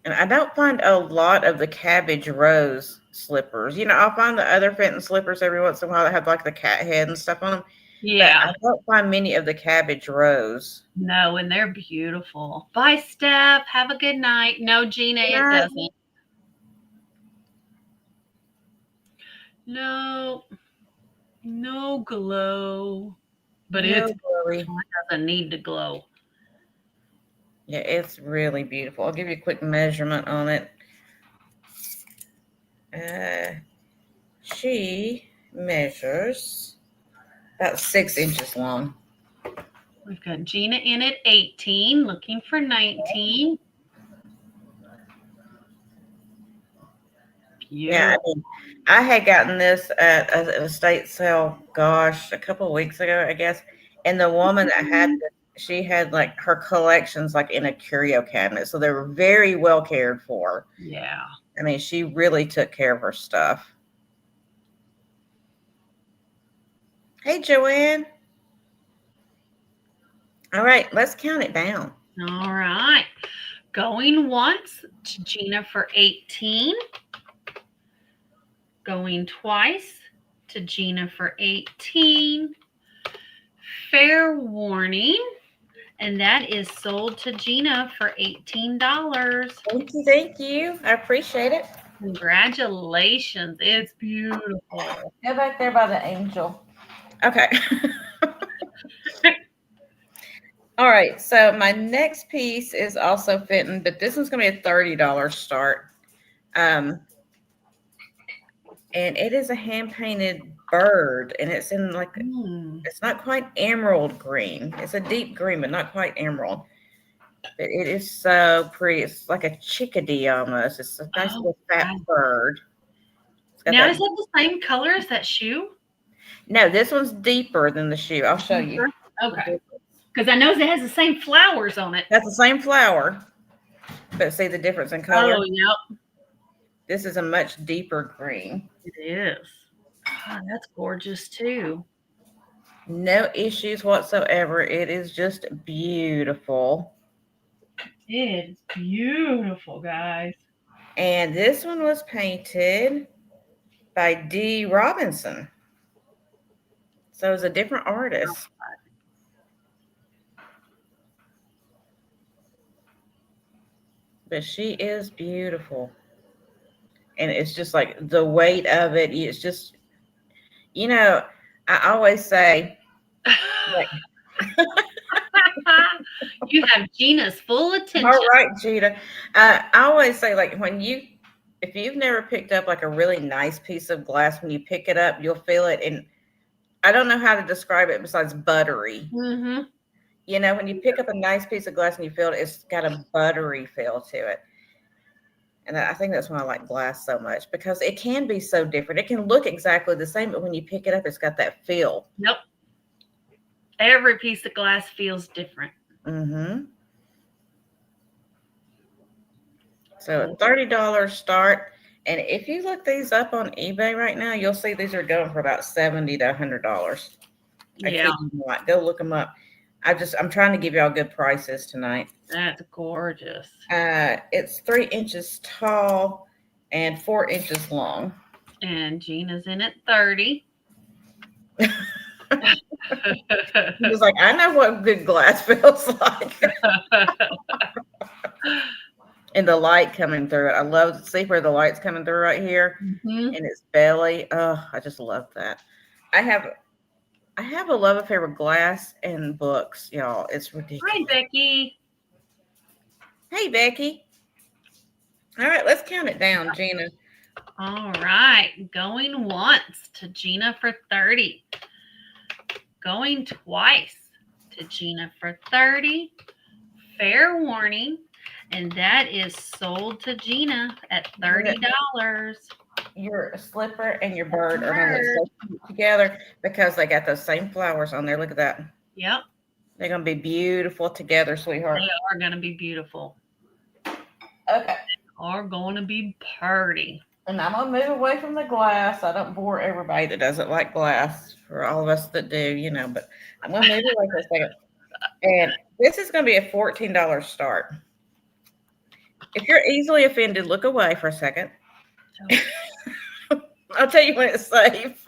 And I don't find a lot of the cabbage rose slippers. I'll find the other Fenton slippers every once in a while that have like the cat head and stuff on them, but Yeah. I don't find many of the cabbage rose. No, and they're beautiful. Bye, Steph. Have a good night. No, Jeana, Good it night. doesn't. No, no glow. But No it's worry. it doesn't need to glow. Yeah, it's really beautiful. I'll give you a quick measurement on it. She measures about 6 inches long. We've got Jeana in at 18, looking for 19. Yeah, Beautiful. I had gotten this at an estate sale, gosh, a couple of weeks ago, I guess. And the woman that had this, she had like her collections like in a curio cabinet. So they were very well cared for. Yeah. I mean, she really took care of her stuff. Hey, Joanne. All right, let's count it down. All right. Going once to Jeana for 18. Going twice to Jeana for 18. Fair warning. And that is sold to Jeana for $18. Thank you. Thank you. I appreciate it. Congratulations. It's beautiful. Go back there by the angel. Okay. All right. So my next piece is also Fenton, but this one's going to be a $30 start. And it is a hand painted bird, and it's in like it's not quite emerald green. It's a deep green, but not quite emerald. But it is so pretty. It's like a chickadee almost. It's a nice little fat bird. Now, is it the same color as that shoe? No, this one's deeper than the shoe. I'll show you. Okay. Because I know it has the same flowers on it. That's the same flower. But see the difference in color? Oh, yep. This is a much deeper green. It is. Oh, that's gorgeous too. No issues whatsoever. It is just beautiful. It is beautiful, guys. And this one was painted by D. Robinson. So it's a different artist. But she is beautiful. And it's just like the weight of it. It's just, I always say, like, you have Jeana's full attention. All right, Jeana. I always say, like, if you've never picked up like a really nice piece of glass, when you pick it up, you'll feel it. And I don't know how to describe it besides buttery. Mm-hmm. When you pick up a nice piece of glass and you feel it, it's got a buttery feel to it. And I think that's why I like glass so much, because it can be so different. It can look exactly the same, but when you pick it up, it's got that feel. Nope. Every piece of glass feels different. Mm-hmm. So a $30 start. And if you look these up on eBay right now, you'll see these are going for about $70 to $100. Yeah. Go look them up. I'm trying to give y'all good prices tonight. That's gorgeous. It's 3 inches tall and 4 inches long. And Gina's in at 30. He was like, I know what good glass feels like. And the light coming through it. I love to see where the light's coming through right here Mhm. in its belly. Oh, I just love that. I have I have a love affair with glass and books, y'all. It's Hi, ridiculous. Becky. Hey, Becky. All right, let's count it down, Jeana. All right. Going once to Gina for 30. Going twice to Gina for 30. Fair warning. And that is sold to Gina at $30. Your slipper and your bird are going to look so cute together because they got those same flowers on there. Look at that. Yep. They're going to be beautiful together, sweetheart. They are going to be beautiful. Okay. Are going to be pretty. And I'm going to move away from the glass. I don't bore everybody that doesn't like glass, for all of us that do, but I'm going to move away for a second. And this is going to be a $14 start. If you're easily offended, look away for a second. I'll tell you when it's safe.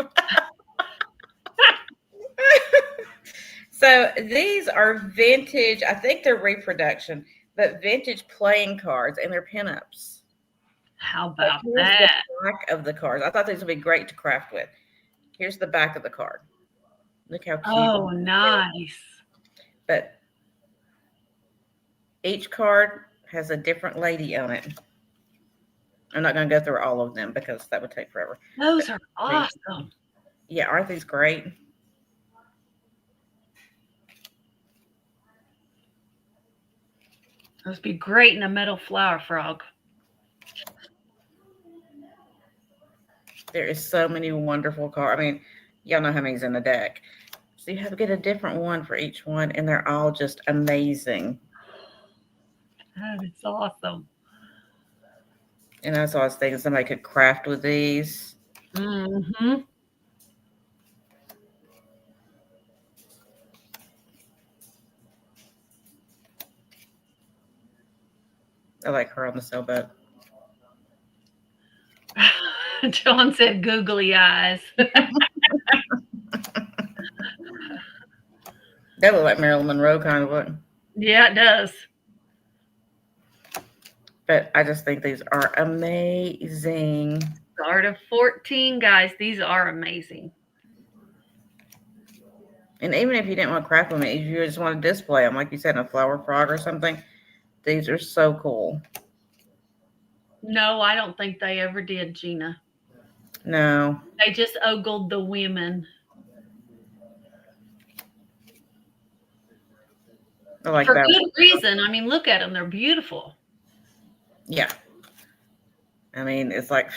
So these are vintage. I think they're reproduction, but vintage playing cards, and they're pinups. How about Here's that? the back of the cards. I thought these would be great to craft with. Here's the back of the card. Look how cute. Oh, nice. But each card has a different lady on it. I'm not going to go through all of them because that would take forever. Those are awesome. Yeah, aren't these great? Those would be great in a metal flower frog. There is so many wonderful cards. I mean, y'all know how many's in the deck. So you have to get a different one for each one, and they're all just amazing. That is awesome. And that's all I was thinking somebody could craft with these. Mm-hmm. I like her on the sailboat. John said googly eyes. That look like Marilyn Monroe kind of look. Yeah, it does. But I just think these are amazing. Start of 14, guys. These are amazing. And even if you didn't want to craft them, if you just want to display them, like you said, in a flower frog or something, these are so cool. No, I don't think they ever did, Gina. No. They just ogled the women. I like For that good one. reason. I mean, look at them. They're beautiful. Yeah. I mean, it's like,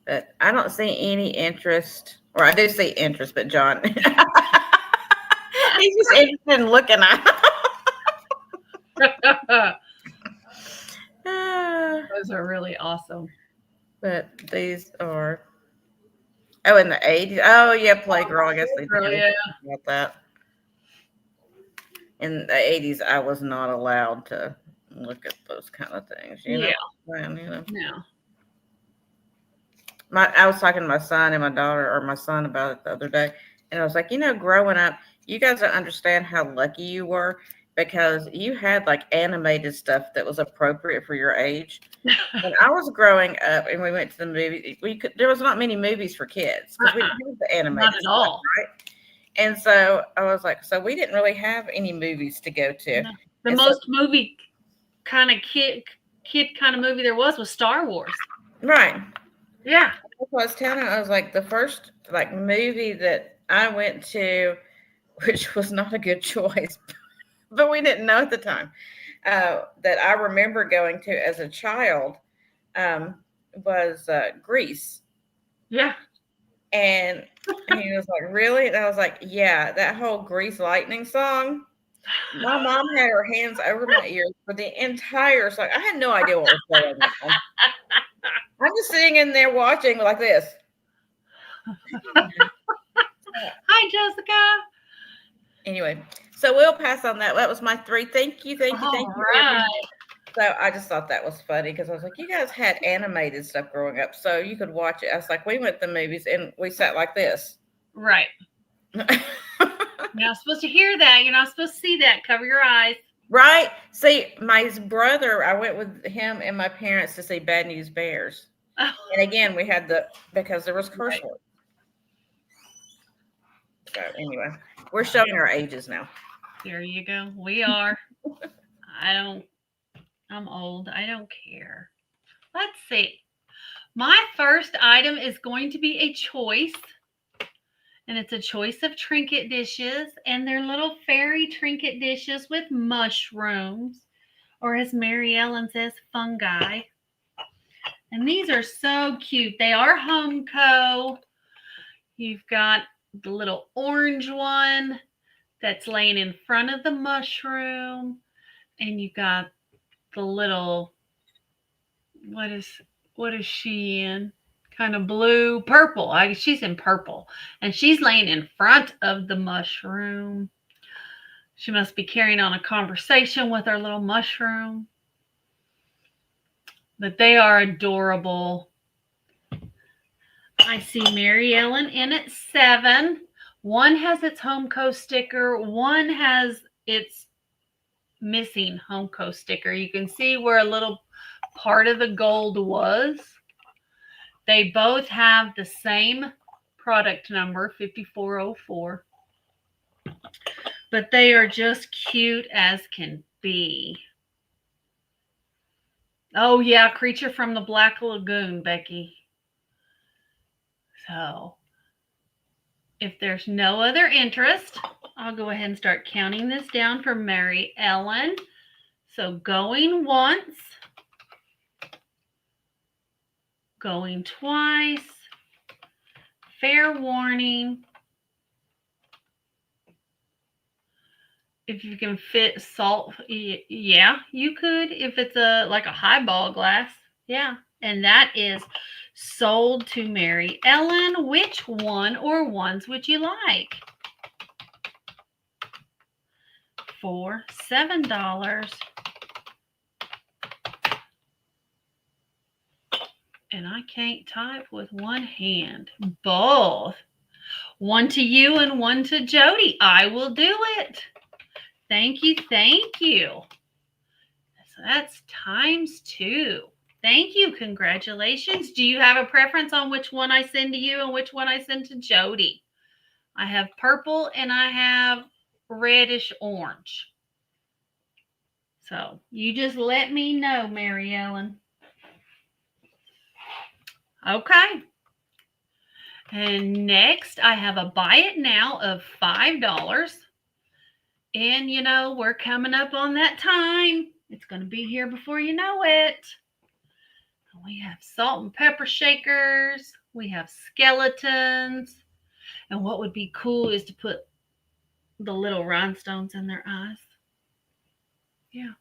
but I don't see any interest, or I do see interest, but John, he's just interested in looking at Those are really awesome. But these are, oh, in the 80s. Oh, yeah, Playgirl. I guess they Playgirl, did yeah. about that. In the 80s, I was not allowed to look at those kind of things. You know? Yeah. I was talking to my son and my daughter, or my son, about it the other day, and I was like, growing up, you guys don't understand how lucky you were because you had like animated stuff that was appropriate for your age. When I was growing up and we went to the movie, there was not many movies for kids because we didn't have the animated Not at stuff, all. right? And so I was like, so we didn't really have any movies to go to. No. The And most movie kind of kid kind of movie there was Star Wars. Right. Yeah. That's what I was telling him. I was like, the first like movie that I went to, which was not a good choice, but we didn't know at the time, that I remember going to as a child, was Grease. Yeah. And he was like, really? And I was like, yeah, that whole Grease Lightning song. My mom had her hands over my ears for the entire song. I had no idea what was going on. I'm just sitting in there watching like this. Hi, Jessica. Anyway, so we'll pass on that. That was my three. Thank you, thank you, All thank you, everyone. right. So I just thought that was funny because I was like, you guys had animated stuff growing up, so you could watch it. I was like, we went to the movies and we sat like this. Right. You're not supposed to hear that. You're not supposed to see that. Cover your eyes. Right? See, my brother, I went with him and my parents to see Bad News Bears. Oh, And again, we had because there was curse right. words. So anyway, we're showing our ages now. There you go. We are. I don't, I'm old. I don't care. Let's see. My first item is going to be a choice. And it's a choice of trinket dishes. And they're little fairy trinket dishes with mushrooms. Or as Mary Ellen says, fungi. And these are so cute. They are Homeco. You've got the little orange one that's laying in front of the mushroom. And you've got the little, what is she in? Kind of blue, purple. She's in purple. And she's laying in front of the mushroom. She must be carrying on a conversation with her little mushroom. But they are adorable. I see Mary Ellen in at 7. One has its Homeco sticker. One has its missing Homeco sticker. You can see where a little part of the gold was. They both have the same product number, 5404. But they are just cute as can be. Oh, yeah, Creature from the Black Lagoon, Becky. So, if there's no other interest, I'll go ahead and start counting this down for Mary Ellen. So, going once, going twice, fair warning. If you can fit salt, yeah, you could. If it's like a highball glass, yeah. And that is sold to Mary Ellen. Which one or ones would you like? For $7. And I can't type with one hand. Both. One to you and one to Jody. I will do it. Thank you. Thank you. So that's times 2. Thank you. Congratulations. Do you have a preference on which one I send to you and which one I send to Jody? I have purple and I have reddish orange. So you just let me know, Mary Ellen. Okay. And next, I have a buy it now of $5. And you know, we're coming up on that time. It's going to be here before you know it. We have salt and pepper shakers. We have skeletons. And what would be cool is to put the little rhinestones in their eyes. Yeah.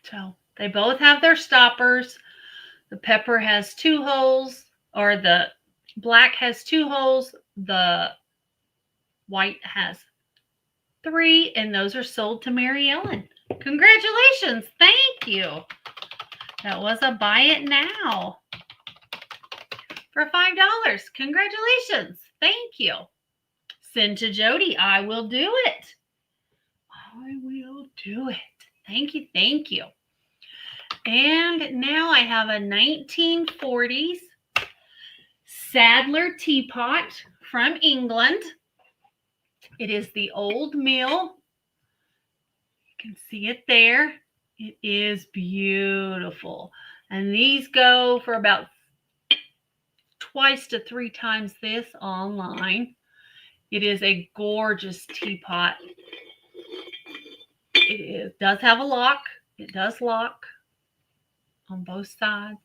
So they both have their stoppers. The pepper has 2 holes, or the black has 2 holes. The white has 3, and those are sold to Mary Ellen. Congratulations. Thank you. That was a buy it now for $5. Congratulations. Thank you. Send to Jody. I will do it. I will do it. Thank you. Thank you. And now I have a 1940s Sadler teapot from England. It is the old mill. You can see it there. It is beautiful. And these go for about twice to 3 times this online. It is a gorgeous teapot. It does have a lock. It does lock on both sides.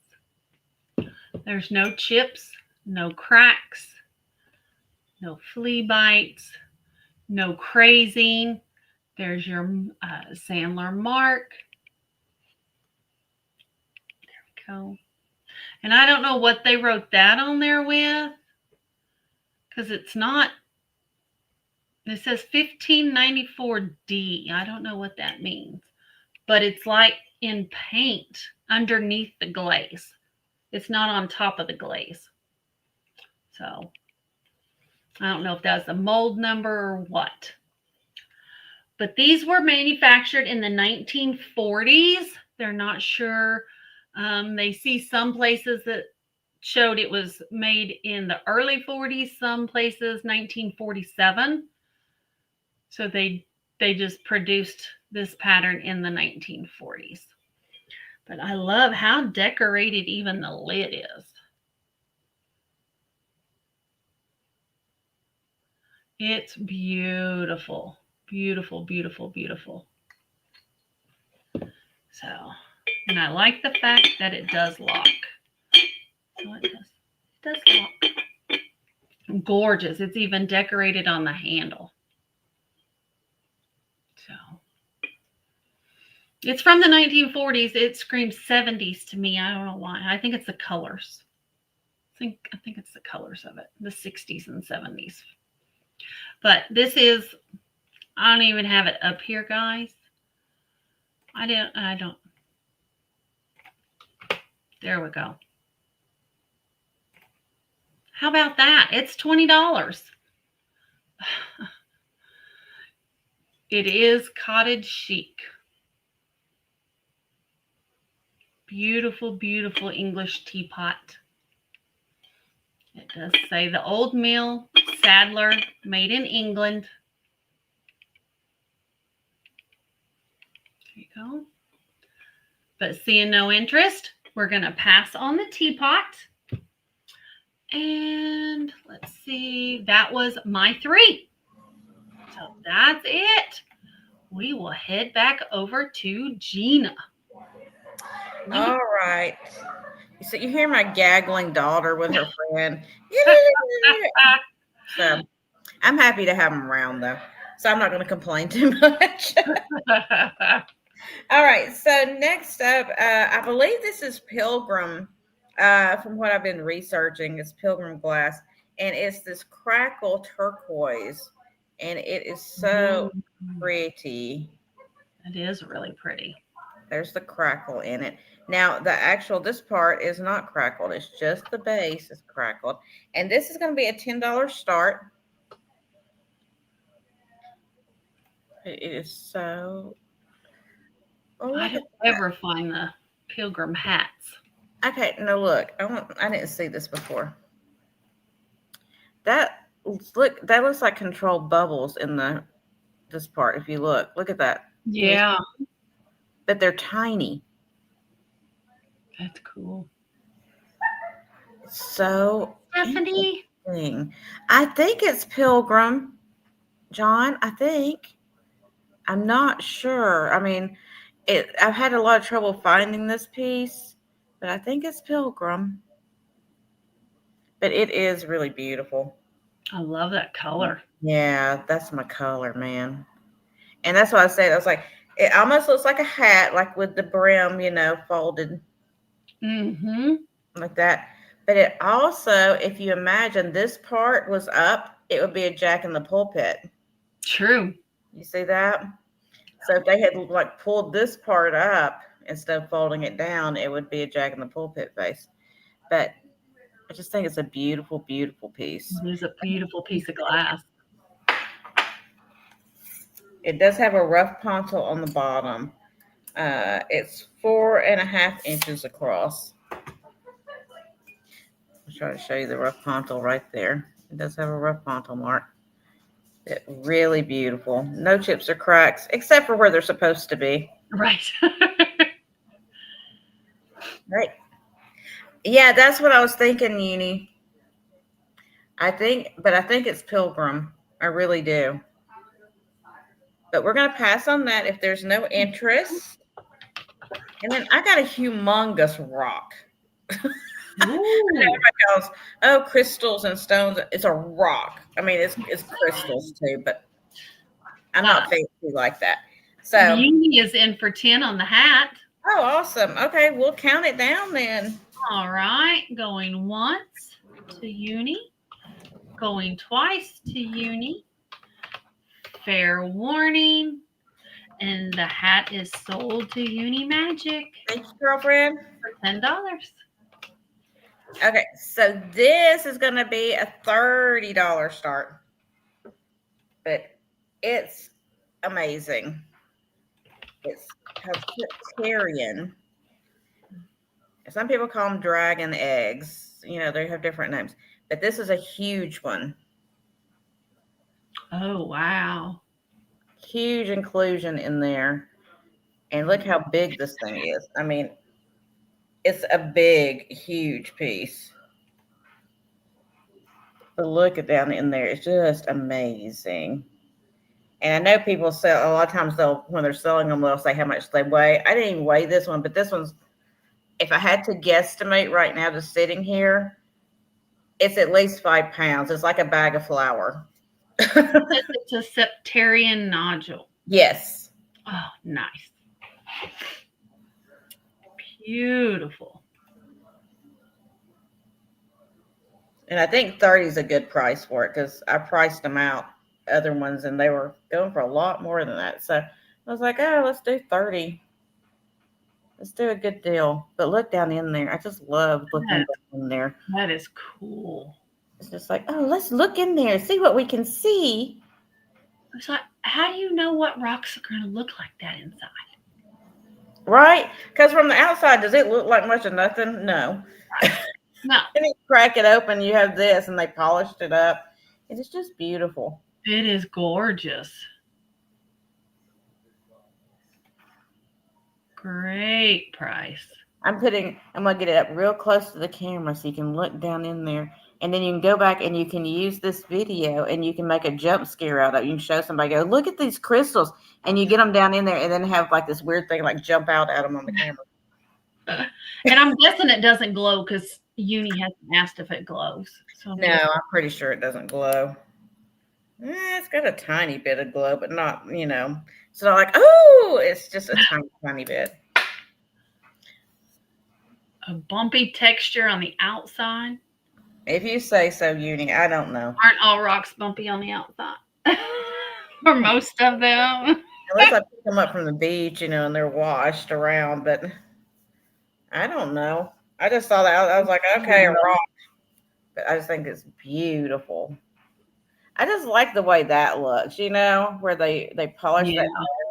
There's no chips, no cracks, no flea bites, no crazing. There's your Sandler mark. There we go. And I don't know what they wrote that on there with, because it's not It says 1594D. I don't know what that means, but it's like in paint underneath the glaze. It's not on top of the glaze. So I don't know if that's a mold number or what. But these were manufactured in the 1940s. They're not sure. They see some places that showed it was made in the early 40s, some places 1947. So they just produced this pattern in the 1940s. But I love how decorated even the lid is. It's beautiful, beautiful, beautiful, beautiful. So, and I like the fact that it does lock. So it does lock. Gorgeous. It's even decorated on the handle. So it's from the 1940s. It screams 70s to me. I don't know why. I think it's the colors. I think it's the colors of it. The 60s and 70s. But this is, I don't even have it up here, guys. I don't. There we go. How about that? It's $20. It is cottage chic. Beautiful, beautiful English teapot. It does say the Old Mill, Sadler, made in England. There you go. But seeing no interest, we're going to pass on the teapot. And let's see, that was my 3. So that's it. We will head back over to Jeana. All right. So you hear my gaggling daughter with her friend. So I'm happy to have them around though. So I'm not going to complain too much. All right. So next up, I believe this is Pilgrim. From what I've been researching, it's Pilgrim glass, and it's this crackle turquoise, and it is so pretty. It is really pretty. There's the crackle in it. Now, this part is not crackled. It's just the base is crackled. And this is going to be a $10 start. It is so. Oh, I don't ever find the Pilgrim hats. Okay, no, look. I didn't see this before. That looks like controlled bubbles in this part. If you look at that. Yeah. But they're tiny. That's cool. So Stephanie, I think it's Pilgrim, John. I think. I'm not sure. I mean, I've had a lot of trouble finding this piece, but I think it's Pilgrim. But it is really beautiful. I love that color. Yeah, that's my color, man. And that's why I said, I was like, it almost looks like a hat, like with the brim, folded. Like that. But it also, if you imagine this part was up, it would be a jack in the pulpit. True. You see that? So if they had like pulled this part up instead of folding it down, it would be a jack in the pulpit face. But I just think it's a beautiful, beautiful piece. It is a beautiful piece of glass. It does have a rough pontil on the bottom. It's 4.5 inches across. I'll try to show you the rough pontil right there. It does have a rough pontil mark. It's really beautiful. No chips or cracks, except for where they're supposed to be. Right. Right. Yeah, that's what I was thinking, Uni. I think it's Pilgrim. I really do. But we're going to pass on that if there's no interest. And then I got a humongous rock. Everybody goes, oh, crystals and stones. It's a rock. I mean, it's crystals too, but I'm not fancy like that. So Uni is in for 10 on the hat. Oh, awesome. Okay, we'll count it down then. All right, going once to Uni, going twice to Uni, Fair warning. And the hat is sold to Uni Magic Thank you, girlfriend. for $10. Okay, so this is gonna be a $30 start, but it's amazing. It's Tartarian. Some people call them dragon eggs. You know, they have different names, but this is a huge one. Oh, wow. Huge inclusion in there. And look how big this thing is. I mean, it's a big, huge piece. The look at down in there is just amazing. And I know people sell a lot of times they'll when they're selling them they'll say how much they weigh. I didn't even weigh this one, but this one's if I had to guesstimate right now just sitting here, it's at least 5 pounds. It's like a bag of flour. It's a septarian nodule. Yes. Oh, nice. Beautiful. And I think 30 is a good price for it because I priced them out other ones and they were going for a lot more than that. So I was like, oh, let's do 30. Let's do a good deal. But look down in there. I just love looking down in there. That is cool. It's just like, oh, let's look in there, see what we can see. It's like, how do you know what rocks are going to look like that inside? Right? Because from the outside, does it look like much of nothing? No. No. And you crack it open, you have this, and they polished it up. And it's just beautiful. It is gorgeous. Great price. I'm gonna get it up real close to the camera so you can look down in there. And then you can go back and you can use this video and you can make a jump scare out of it. You can show somebody, go, look at these crystals. And you get them down in there and then have like this weird thing like jump out at them on the camera. And I'm guessing it doesn't glow because Uni hasn't asked if it glows. So No, I'm pretty sure it doesn't glow. It's got a tiny bit of glow, but not, it's not like, oh, it's just a tiny, tiny bit. A bumpy texture on the outside. If you say so, Uni, I don't know. Aren't all rocks bumpy on the outside? Or most of them? Unless I pick them up from the beach, and they're washed around, but I don't know. I just saw that. I was like, okay, a rock. But I just think it's beautiful. I just like the way that looks, where they polish that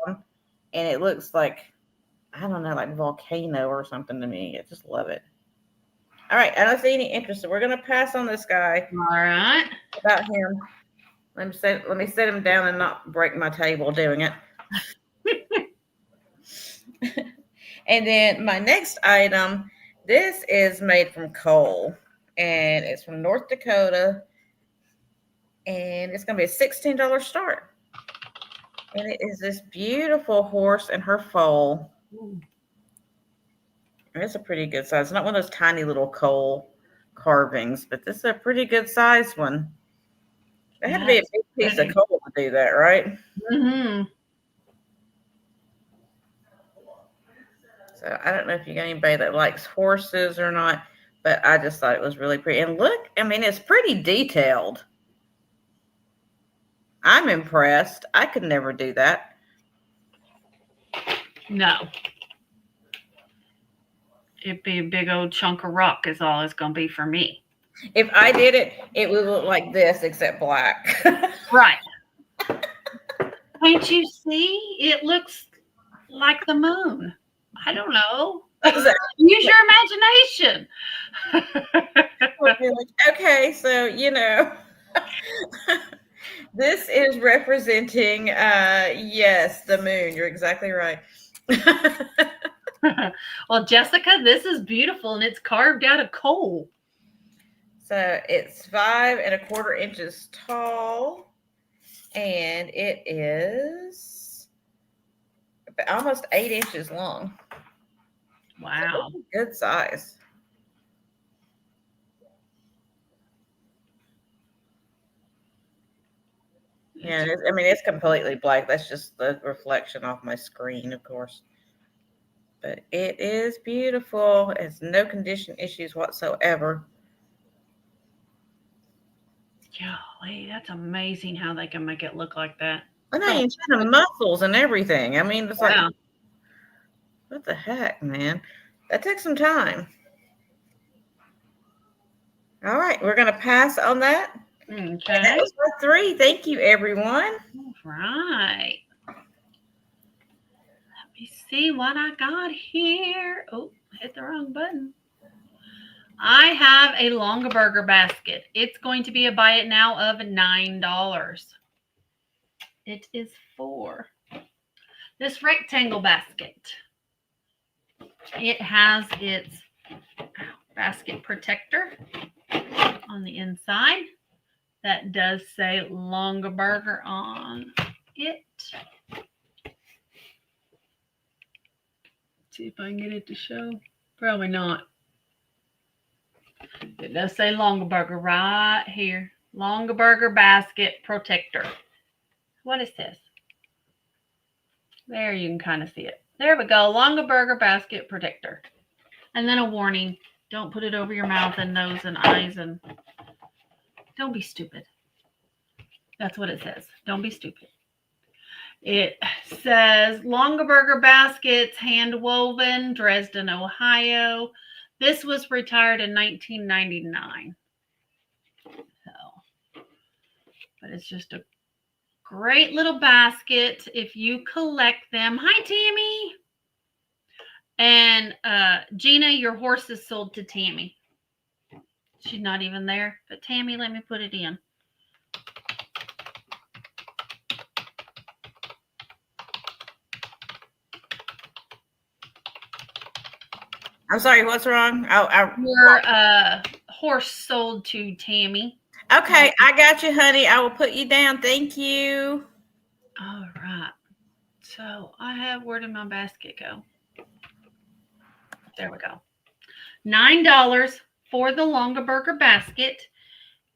down and it looks like, I don't know, like volcano or something to me. I just love it. All right, I don't see any interest. So we're gonna pass on this guy. All right. About him. Let me set him down and not break my table doing it. And then my next item, this is made from coal, and it's from North Dakota, and it's going to be a $16 start. And it is this beautiful horse and her foal. And it's a pretty good size. It's not one of those tiny little coal carvings, but this is a pretty good size one. It had to be a big piece of coal to do that, right? Mm-hmm. So I don't know if you got anybody that likes horses or not, but I just thought it was really pretty. And look, I mean, it's pretty detailed. I'm impressed. I could never do that. No. It'd be a big old chunk of rock is all it's going to be for me. If I did it, it would look like this, except black. Right. Can't you see? It looks like the moon. I don't know. Use your imagination. Okay, so this is representing yes, the moon. You're exactly right. Well, Jessica, this is beautiful and it's carved out of coal. So it's 5¼ inches tall, and it is almost 8 inches long. Wow. So good size. Yeah, it's completely black. That's just the reflection off my screen, of course. But it is beautiful. It has no condition issues whatsoever. Golly, that's amazing how they can make it look like that. I know Oh, you see the muscles and everything. I mean, it's like, yeah. what the heck, man? That takes some time. All right, we're gonna pass on that. And that Okay. was my three. Thank you, everyone. All right. Let me see what I got here. Oh, hit the wrong button. I have a Longaberger basket. It's going to be a buy it now of $9. It is for this rectangle basket. It has its basket protector on the inside that does say Longaberger on it. Let's see if I can get it to show. Probably not. It does say Longaberger right here. Longaberger basket protector. What is this? There, you can kind of see it. There we go. Longaberger basket protector. And then a warning. Don't put it over your mouth and nose and eyes, and don't be stupid. That's what it says. Don't be stupid. It says Longaberger baskets, hand woven, Dresden, Ohio. This was retired in 1999. So, but it's just a great little basket if you collect them. Hi, Tammy. And Jeana, your horse is sold to Tammy. She's not even there. But Tammy, let me put it in. I'm sorry, what's wrong? Your horse sold to Tammy. Okay, I got you, honey. I will put you down. Thank you. All right. So I have, where did my basket go? There we go. $9 for the Longaberger basket.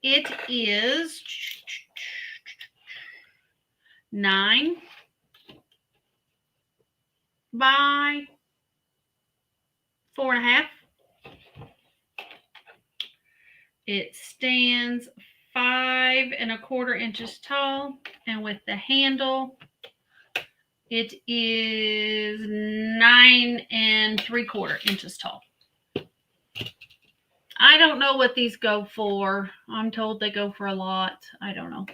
It is 9 by 4.5. It stands 5.25 inches tall, and with the handle, it is 9.75 inches tall. I don't know what these go for. I'm told they go for a lot. I don't know.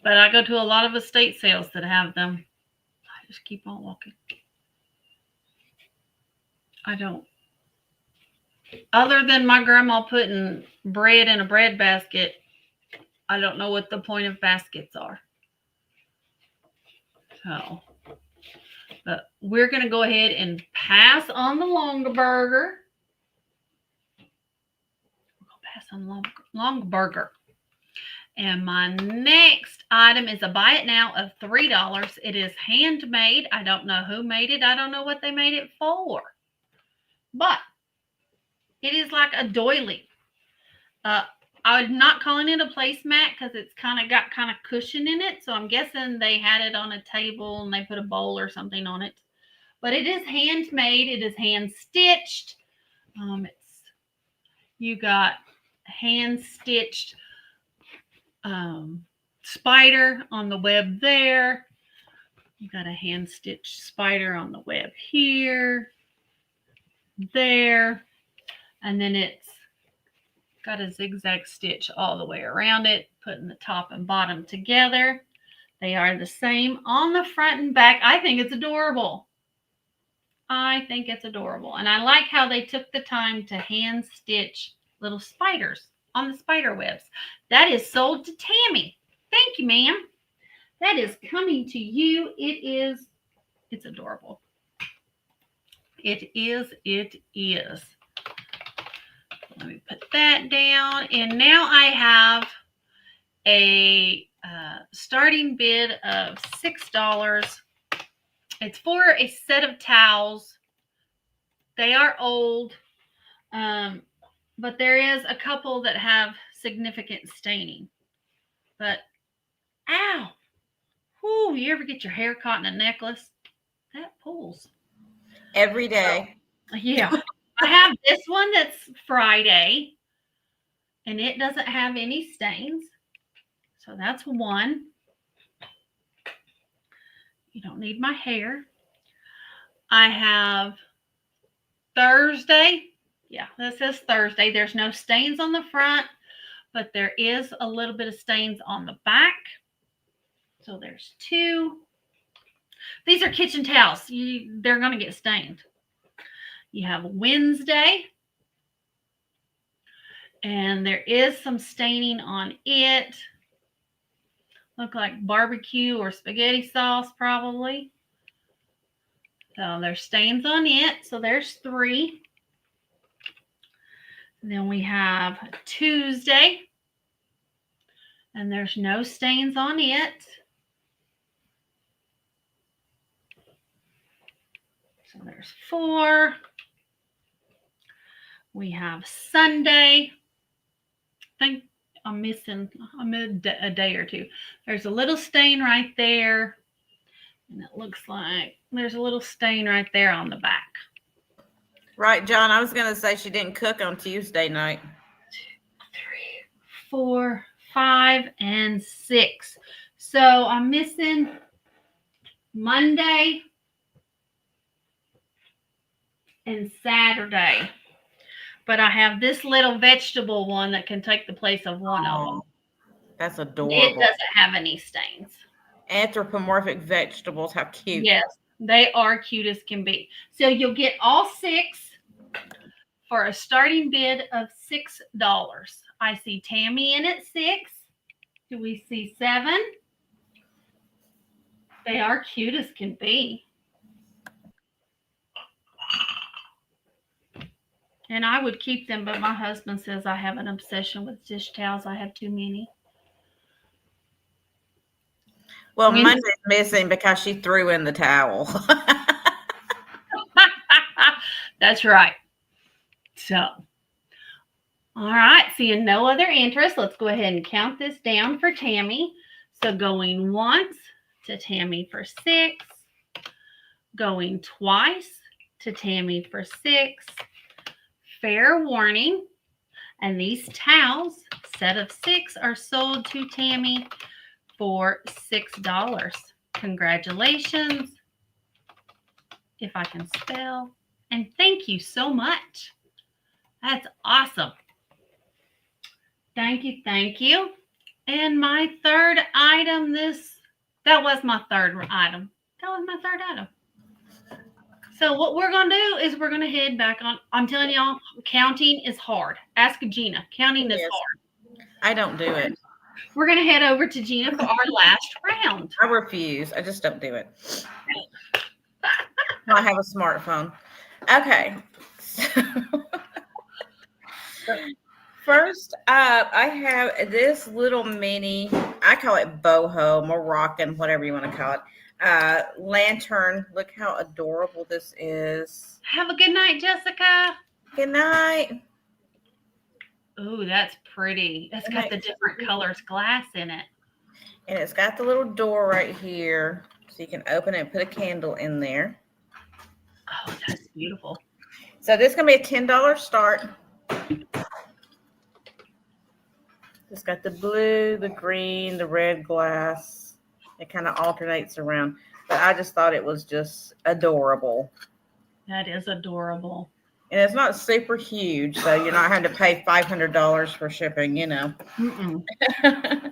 But I go to a lot of estate sales that have them. I just keep on walking. I don't. Other than my grandma putting bread in a bread basket, I don't know what the point of baskets are. So, but we're going to go ahead and pass on the Longaberger. We're going to pass on the Longaberger. And my next item is a buy it now of $3. It is handmade. I don't know who made it. I don't know what they made it for. But it is like a doily. I'm not calling it a placemat because it's got kind of cushion in it. So I'm guessing they had it on a table and they put a bowl or something on it. But it is handmade. It is hand stitched. You got hand stitched spider on the web there. You got a hand stitched spider on the web here, there, and then it's got a zigzag stitch all the way around it, putting the top and bottom together. They are the same on the front and back. I think it's adorable. And I like how they took the time to hand stitch little spiders on the spider webs. That is sold to Tammy. Thank you, ma'am. That is coming to you. It's adorable. It is. Let me put that down. And now I have a starting bid of $6. It's for a set of towels. They are old, but there is a couple that have significant staining. But, ow! Whoo, you ever get your hair caught in a necklace? That pulls. Every day. Yeah. I have this one that's Friday. and it doesn't have any stains. So that's one. You don't need my hair. I have Thursday. Yeah, this says Thursday. There's no stains on the front, but there is a little bit of stains on the back. So there's two. These are kitchen towels. They're going to get stained. You have Wednesday, and there is some staining on it. Look like barbecue or spaghetti sauce probably. So there's stains on it. So there's three. And then we have Tuesday, and there's no stains on it. So there's four. We have Sunday. I think I'm missing a day or two. There's a little stain right there. And it looks like there's a little stain right there on the back. Right, John. I was going to say she didn't cook on Tuesday night. 3, 4, 5, and 6. So I'm missing Monday and Saturday. But I have this little vegetable one that can take the place of one of them. That's adorable. It doesn't have any stains. Anthropomorphic vegetables. How cute. Yes, they are cute as can be. So you'll get all 6 for a starting bid of $6. I see Tammy in at 6. Do we see 7? They are cute as can be. And I would keep them, but my husband says I have an obsession with dish towels. I have too many. Well, Monday's missing because she threw in the towel. That's right. So, all right. Seeing no other interest, let's go ahead and count this down for Tammy. So going once to Tammy for 6. Going twice to Tammy for 6. Fair warning. And these towels, set of 6, are sold to Tammy for $6. Congratulations, if I can spell. And thank you so much. That's awesome. Thank you, thank you. And my third item, that was my third item. So what we're going to do is we're going to head back on. I'm telling y'all, counting is hard. Ask Jeana. Counting is hard. I don't do it. We're going to head over to Jeana for our last round. I refuse. I just don't do it. I have a smartphone. Okay. First up, I have this little mini, I call it boho, Moroccan, whatever you want to call it. Lantern. Look how adorable this is. Have a good night, Jessica. Good night. Ooh, that's pretty. It's got the different colors glass in it. And it's got the little door right here. So you can open it and put a candle in there. Oh, that's beautiful. So this is going to be a $10 start. It's got the blue, the green, the red glass. It kind of alternates around. But I just thought it was just adorable. That is adorable. And it's not super huge, so you're not having to pay $500 for shipping, you know.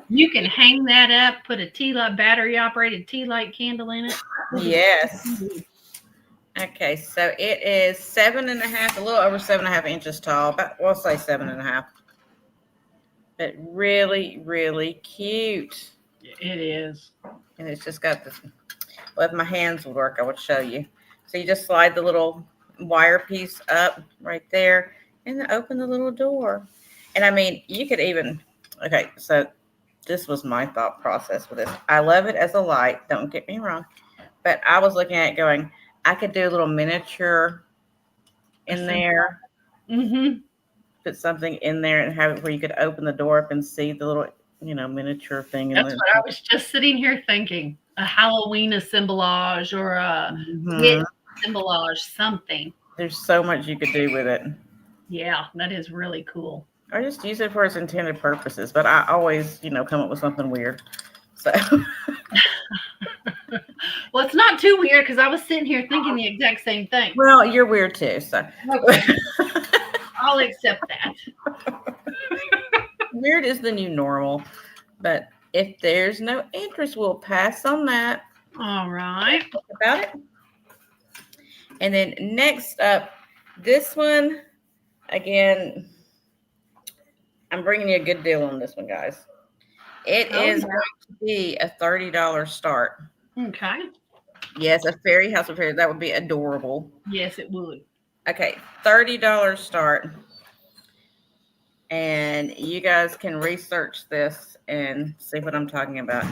You can hang that up, put a tea light, battery-operated tea light candle in it. Yes. Okay, so it is 7.5, a little over 7.5 inches tall. But we'll say 7.5. But really, really cute. It is. And it's just got this. Well, if my hands would work, I would show you. So you just slide the little wire piece up right there and then open the little door. And I mean, you could even, okay, so this was my thought process with this. I love it as a light, don't get me wrong, but I was looking at it going, I could do a little miniature in there, put something in there and have it where you could open the door up and see the little, you know, miniature thing. That's what I was just sitting here thinking, a Halloween assemblage or a witch assemblage, something. There's so much you could do with it. Yeah, that is really cool. I just use it for its intended purposes, but I always, come up with something weird. So, Well, it's not too weird because I was sitting here thinking the exact same thing. well, you're weird too. So, Okay, I'll accept that. weird is the new normal. But if there's no interest, we'll pass on that. All right. Talk about it. And then next up, this one, again, I'm bringing you a good deal on this one, guys. It Oh, is going to be a $30 start. okay. Yes, a fairy house of fairies. That would be adorable. Yes, it would. Okay, $30 start. And you guys can research this and see what I'm talking about.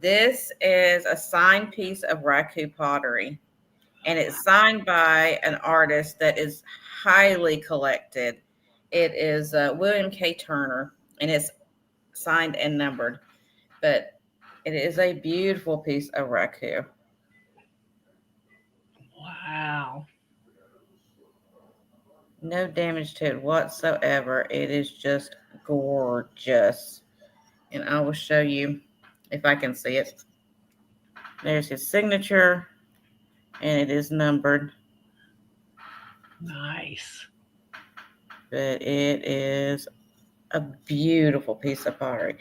This is a signed piece of raku pottery, and it's signed by an artist that is highly collected. It is William K. Turner, and it's signed and numbered. But it is a beautiful piece of raku. Wow. No damage to it whatsoever. It is just gorgeous. And I will show you if I can see it. There's his signature, and it is numbered. Nice. But it is a beautiful piece of pottery.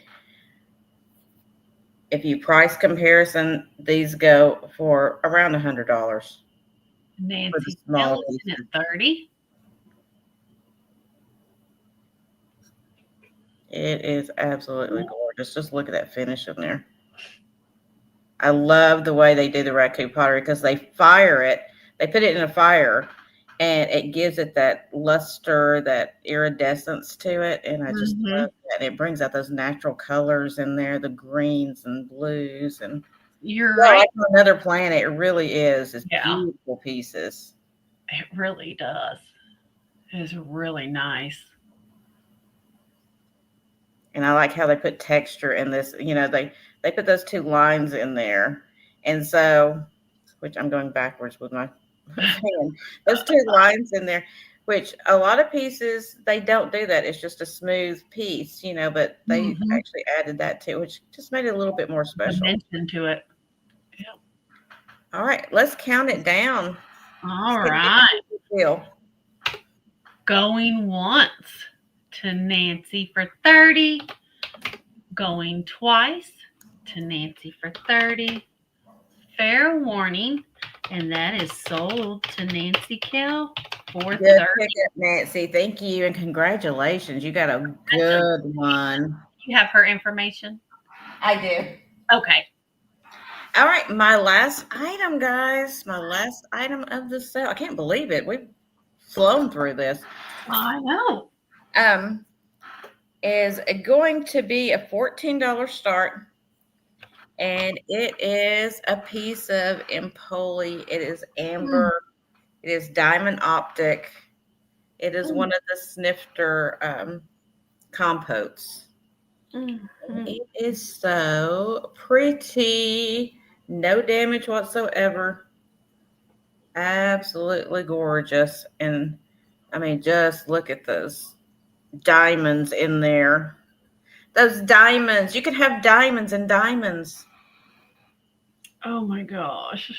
If you price comparison, these go for around $100 for the Nancy small Ellison pieces. at 30. It is absolutely gorgeous. Just look at that finish in there. I love the way they do the raku pottery because they fire it. They put it in a fire, and it gives it that luster, that iridescence to it. And I just love that. And it brings out those natural colors in there, the greens and blues. And You're yeah, right. like on another planet, it really is. It's Yeah. beautiful pieces. It really does. It's really nice. And I like how they put texture in this. They put those two lines in there. And so, which I'm going backwards with my hand. Those two lines in there, which a lot of pieces, they don't do that. It's just a smooth piece, but they Mhm. actually added that too, which just made it a little bit more special. Dimension to it. Yeah. All right, let's count it down. All right. Feel. Going once to Nancy for 30. Going twice to Nancy for 30. Fair warning. And that is sold to Nancy Kell for Good 30. pickup, Nancy. Thank you and congratulations. You got a good one. You have her information? I do. Okay. All right, my last item, guys. My last item of the sale. I can't believe it. We've flown through this. I know. Is going to be a $14 start, and it is a piece of Empoli. It is amber. It is diamond optic. It is one of the snifter compotes. It is so pretty. No damage whatsoever. Absolutely gorgeous. And I mean, just look at those diamonds in there. Those diamonds. You can have diamonds and diamonds. Oh my gosh.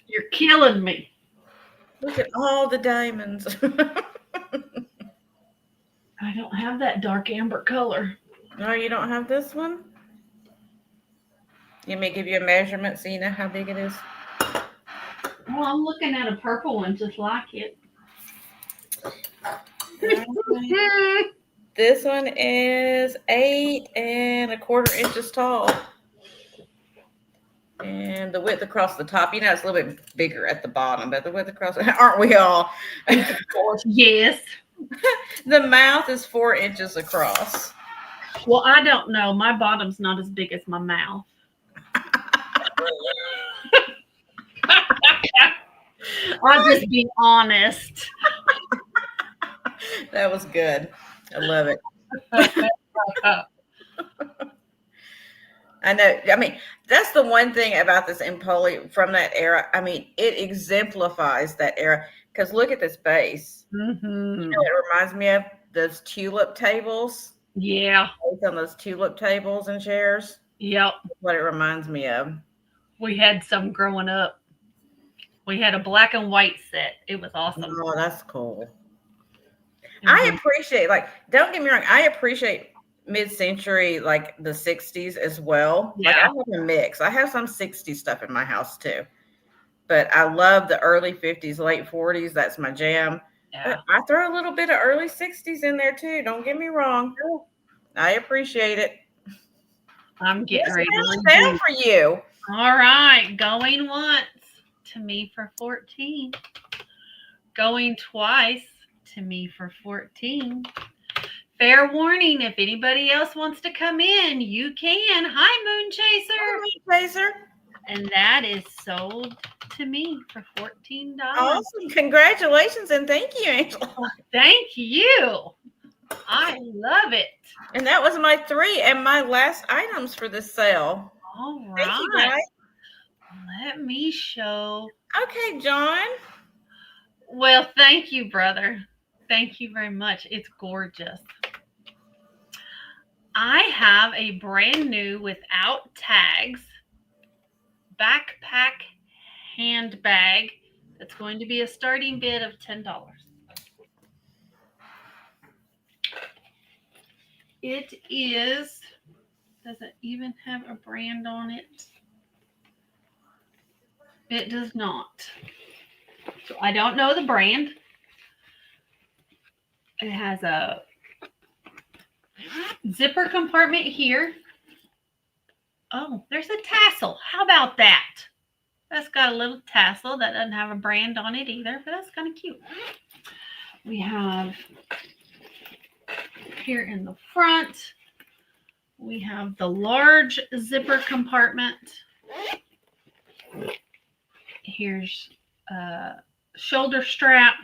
You're killing me. Look at all the diamonds. I don't have that dark amber color. No, you don't have this one? You may give you a measurement so you know how big it is. Well, I'm looking at a purple one just like it. This one is 8 1/4 inches tall. And the width across the top, it's a little bit bigger at the bottom, but the width across, aren't we all? Of course, yes. The mouth is 4 inches across. Well, I don't know. My bottom's not as big as my mouth. I'll just be honest. That was good. I love it. I know. I mean, that's the one thing about this Empoli from that era. I mean, it exemplifies that era. Because look at this base. You Mm-hmm. know, it reminds me of those tulip tables. Yeah. Based on those tulip tables and chairs. Yep. That's what it reminds me of. We had some growing up. We had a black and white set. It was awesome. Oh, that's cool. I Mhm. appreciate, like, don't get me wrong, I appreciate mid-century, like the 60s as well. Like, I Yeah. have a mix. I have some 60s stuff in my house too. But I love the early 50s, late 40s. That's my jam. But Yeah. I throw a little bit of early 60s in there too. Don't get me wrong. I appreciate it. I'm getting What's ready to down redo. for you? All right. Going once to me for 14. Going twice to me for 14. Fair warning, if anybody else wants to come in, you can. Hi, Moon Chaser. Hi, Chaser. And that is sold to me for $14. Awesome. Congratulations and thank you, Angela. Thank you. I love it. And that was my 3 and my last items for this sale. All Thank you, right. guys. Let me show. Okay, John. Well, thank you, brother. Thank you very much. It's gorgeous. I have a brand new without tags backpack handbag that's going to be a starting bid of $10. It is, doesn't even have a brand on it. It does not. So I don't know the brand. It has a zipper compartment here. Oh, there's a tassel. How about that? That's got a little tassel that doesn't have a brand on it either, but that's kind of cute. We have here in the front, we have the large zipper compartment. Here's a shoulder strap.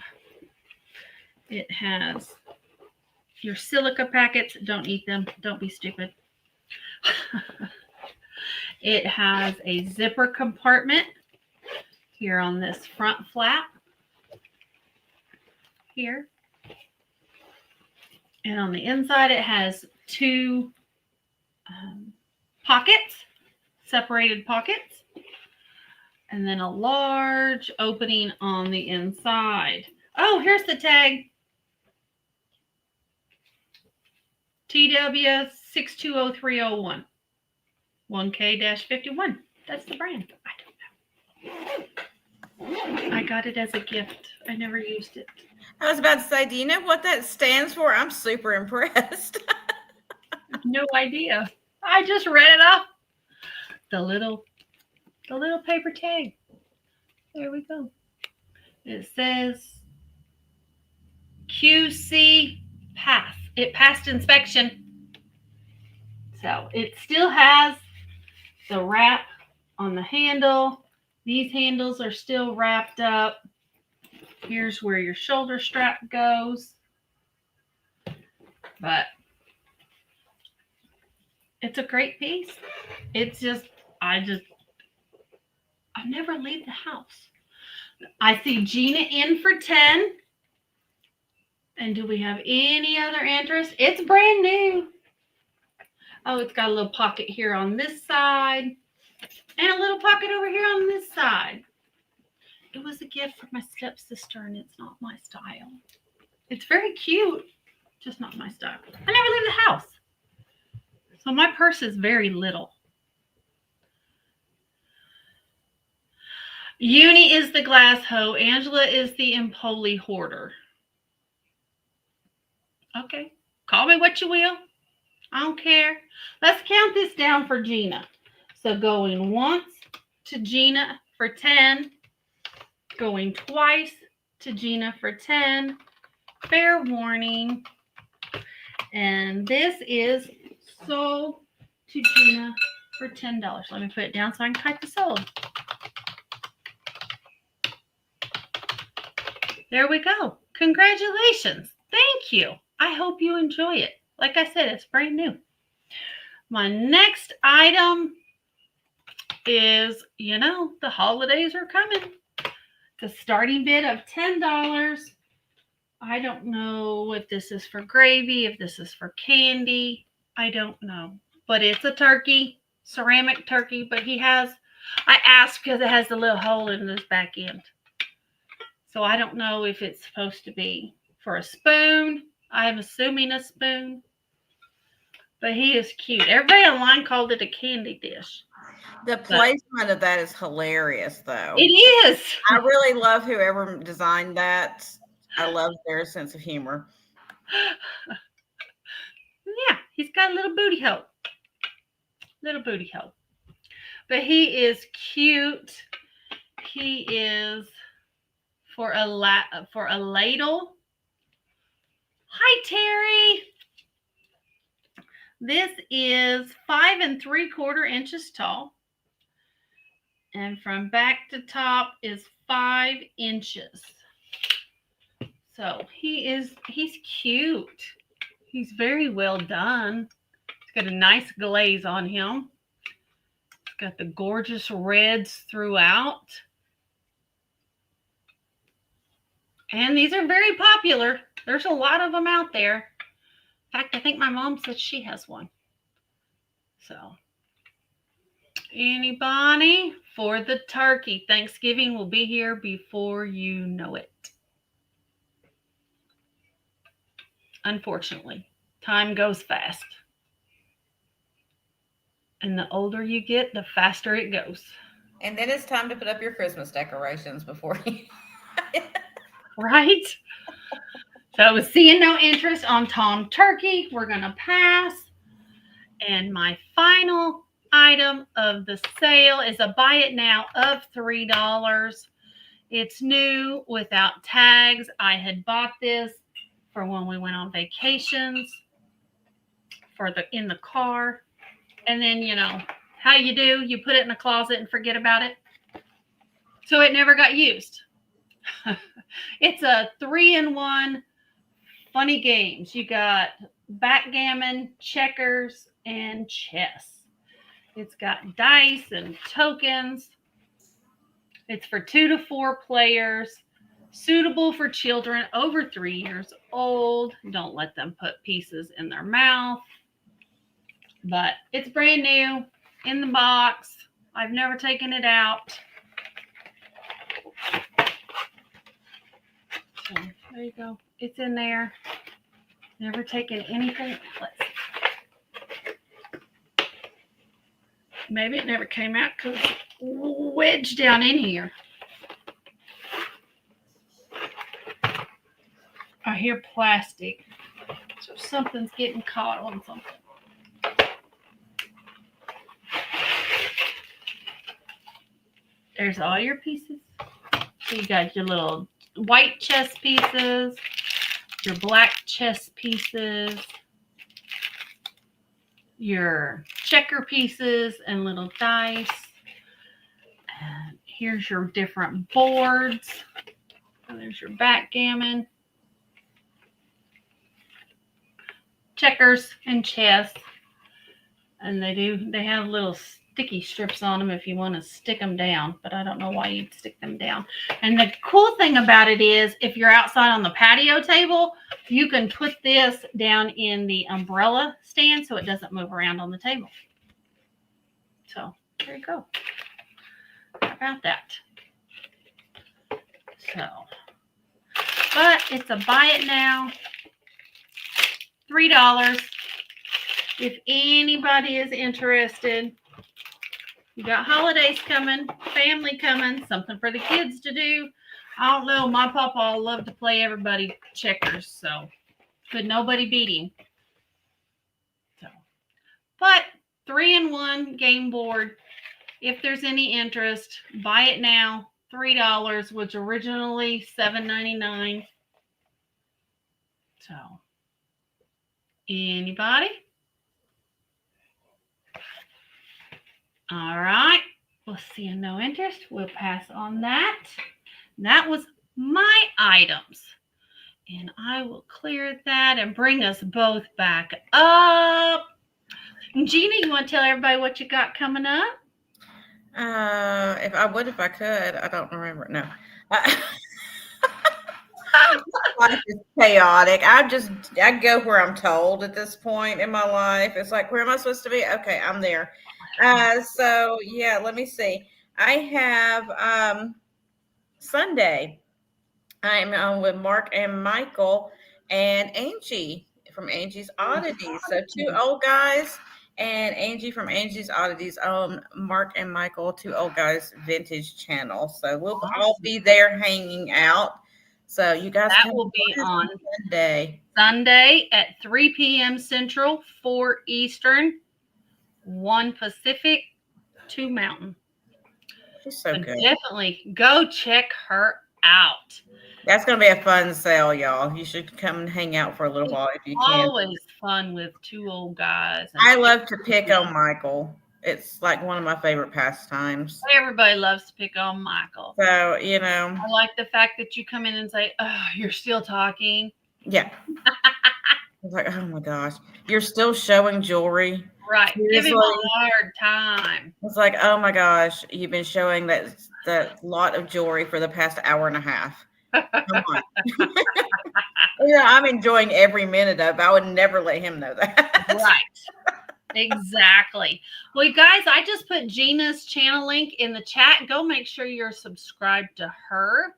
It has your silica packets. Don't eat them. Don't be stupid. It has a zipper compartment here on this front flap. Here. And on the inside, it has 2 pockets, separated pockets, and then a large opening on the inside. Oh, here's the tag. TW620301. 1K-51. That's the brand. I don't know. I got it as a gift. I never used it. I was about to say, do you know what that stands for? I'm super impressed. No idea. I just read it off. The little paper tag. There we go. It says QC pass. It passed inspection. So it still has the wrap on the handle. These handles are still wrapped up. Here's where your shoulder strap goes. But it's a great piece. It's just, I never leave the house. I see Jeana in for 10. And do we have any other interest? It's brand new. Oh, it's got a little pocket here on this side and a little pocket over here on this side. It was a gift from my stepsister and it's not my style. It's very cute, just not my style. I never leave the house. So my purse is very little. Uni is the glass hoe. Angela is the Empoli hoarder. Okay. Call me what you will. I don't care. Let's count this down for Jeana. So going once to Jeana for 10. Going twice to Jeana for 10. Fair warning. And this is sold to Jeana for $10. Let me put it down so I can type the sold. There we go. Congratulations. Thank you. I hope you enjoy it. Like I said, it's brand new. My next item is, the holidays are coming. It's a starting bid of $10. I don't know if this is for gravy, if this is for candy. I don't know. But it's a turkey, ceramic turkey. But I asked because it has a little hole in this back end. So I don't know if it's supposed to be for a spoon. I'm assuming a spoon. But he is cute. Everybody online called it a candy dish. The placement of that is hilarious, though. It is. I really love whoever designed that. I love their sense of humor. Yeah, he's got a little booty hole. Little booty hole. But he is cute. He is for a ladle. Hi, Terry. This is 5 3/4 inches tall. And from back to top is 5 inches. So he's cute. He's very well done. He's got a nice glaze on him. He's got the gorgeous reds throughout. And these are very popular. There's a lot of them out there. In fact, I think my mom said she has one. So, anybody for the turkey? Thanksgiving will be here before you know it. Unfortunately, time goes fast. And the older you get, the faster it goes. And then it's time to put up your Christmas decorations before you. Right? So, seeing no interest on Tom Turkey, we're going to pass. And my final item of the sale is a buy it now of $3. It's new without tags. I had bought this for when we went on vacations in the car. And then, you know, how you do, you put it in a closet and forget about it. So it never got used. It's a 3-in-1 funny games. You got backgammon, checkers, and chess. It's got dice and tokens. It's for 2 to 4 players. Suitable for children over 3 years old. Don't let them put pieces in their mouth. But it's brand new in the box. I've never taken it out. So there you go. It's in there. Never taken anything. Let's see. Maybe it never came out because it's wedged down in here. I hear plastic. So something's getting caught on something. There's all your pieces. So you got your little white chess pieces, your black chess pieces, your checker pieces and little dice. And here's your different boards. And there's your backgammon, checkers, and chess. And they have little sticky strips on them if you want to stick them down, but I don't know why you'd stick them down. And the cool thing about it is if you're outside on the patio table, you can put this down in the umbrella stand so it doesn't move around on the table. So there you go. How about that? So, but it's a buy it now, $3. If anybody is interested, you got holidays coming, family coming, something for the kids to do. I don't know. My papa loved to play everybody checkers, so could nobody beat him. So, but 3-in-1 game board. If there's any interest, buy it now. $3, which originally $7.99. So, anybody? All right. We'll see no interest. We'll pass on that. That was my items. And I will clear that and bring us both back up. Jeana, you want to tell everybody what you got coming up? If I would, if I could, I don't remember. No, I, life is chaotic. I go where I'm told at this point in my life. It's like, where am I supposed to be? Okay, I'm there. So yeah, let me see. I have Sunday. I'm with Mark and Michael and Angie from Angie's Oddities. So two old guys and Angie from Angie's Oddities on Mark and Michael, two old guys vintage channel. So we'll all Awesome. be there hanging out. So you guys That come will be join us on on Sunday. Sunday at 3 p.m. Central, 4 Eastern, 1 Pacific, 2 Mountain. She's so So good. definitely go check her out. That's gonna be a fun sale, y'all. You should come and hang out for a little It's while if you can. always fun with two old guys and I love to pick on Michael. It's like one of my favorite pastimes. everybody loves to pick on Michael. So, I like the fact that you come in and say, "Oh, you're still talking." yeah. I was like, oh my gosh, you're still showing jewelry. Right. Give him Seriously? a hard time. It's like, oh my gosh, you've been showing that lot of jewelry for the past hour and a half. Come on. I'm enjoying every minute of it. I would never let him know that. Right. Exactly. Well, guys, I just put Jeana's channel link in the chat. Go make sure you're subscribed to her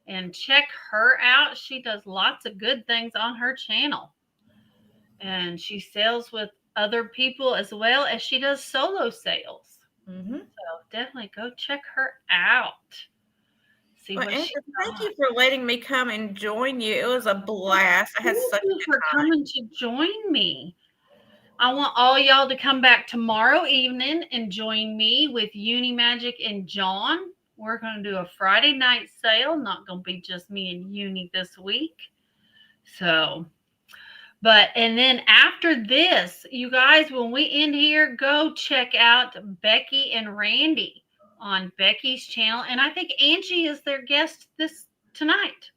and check her out. She does lots of good things on her channel. And she sells with other people as well as she does solo sales. Mm-hmm. So definitely go check her out. See Well, what Andrew, she thank got. you for letting me come and join you. It was a blast. I had Thank such a you good for time. coming to join me. I want all y'all to come back tomorrow evening and join me with Uni Magic and John. We're going to do a Friday night sale. Not going to be just me and Uni this week. So, and then after this, you guys, when we end here, go check out Becky and Randy on Becky's channel. And I think Angie is their guest tonight.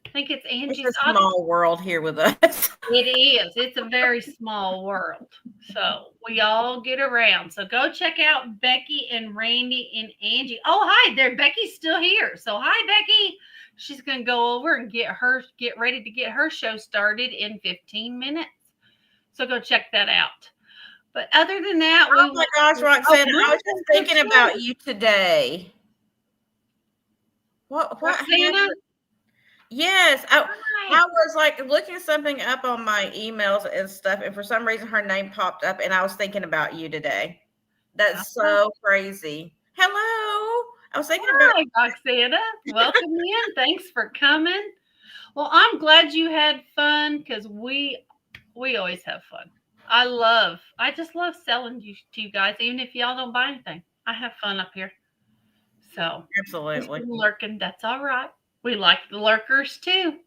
I think it's It's Angie's a small world here with us. It is. It's a very small world. So we all get around. So go check out Becky and Randy and Angie. Oh, hi there. Becky's still here. So hi, Becky. She's going to go over and get ready to get her show started in 15 minutes. So go check that out. But other than that, Oh my gosh, Roxanne, I was just thinking about you today. What Roxana? happened? Yes, I Hi. was like looking something up on my emails and stuff, and for some reason her name popped up, and I was thinking about you today. That's so crazy. Hello. I was thinking about Hi, Roxana. Welcome in. Thanks for coming. Well, I'm glad you had fun because we always have fun. I just love selling to you guys, even if y'all don't buy anything. I have fun up here. So absolutely. lurking, that's all right. We like the lurkers too.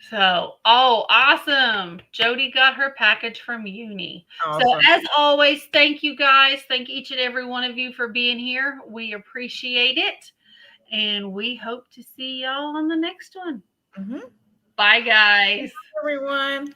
So, oh, awesome. Jody got her package from Uni. Awesome. So, as always, thank you guys. Thank each and every one of you for being here. We appreciate it. And we hope to see y'all on the next one. Mm-hmm. Bye, guys. Everyone.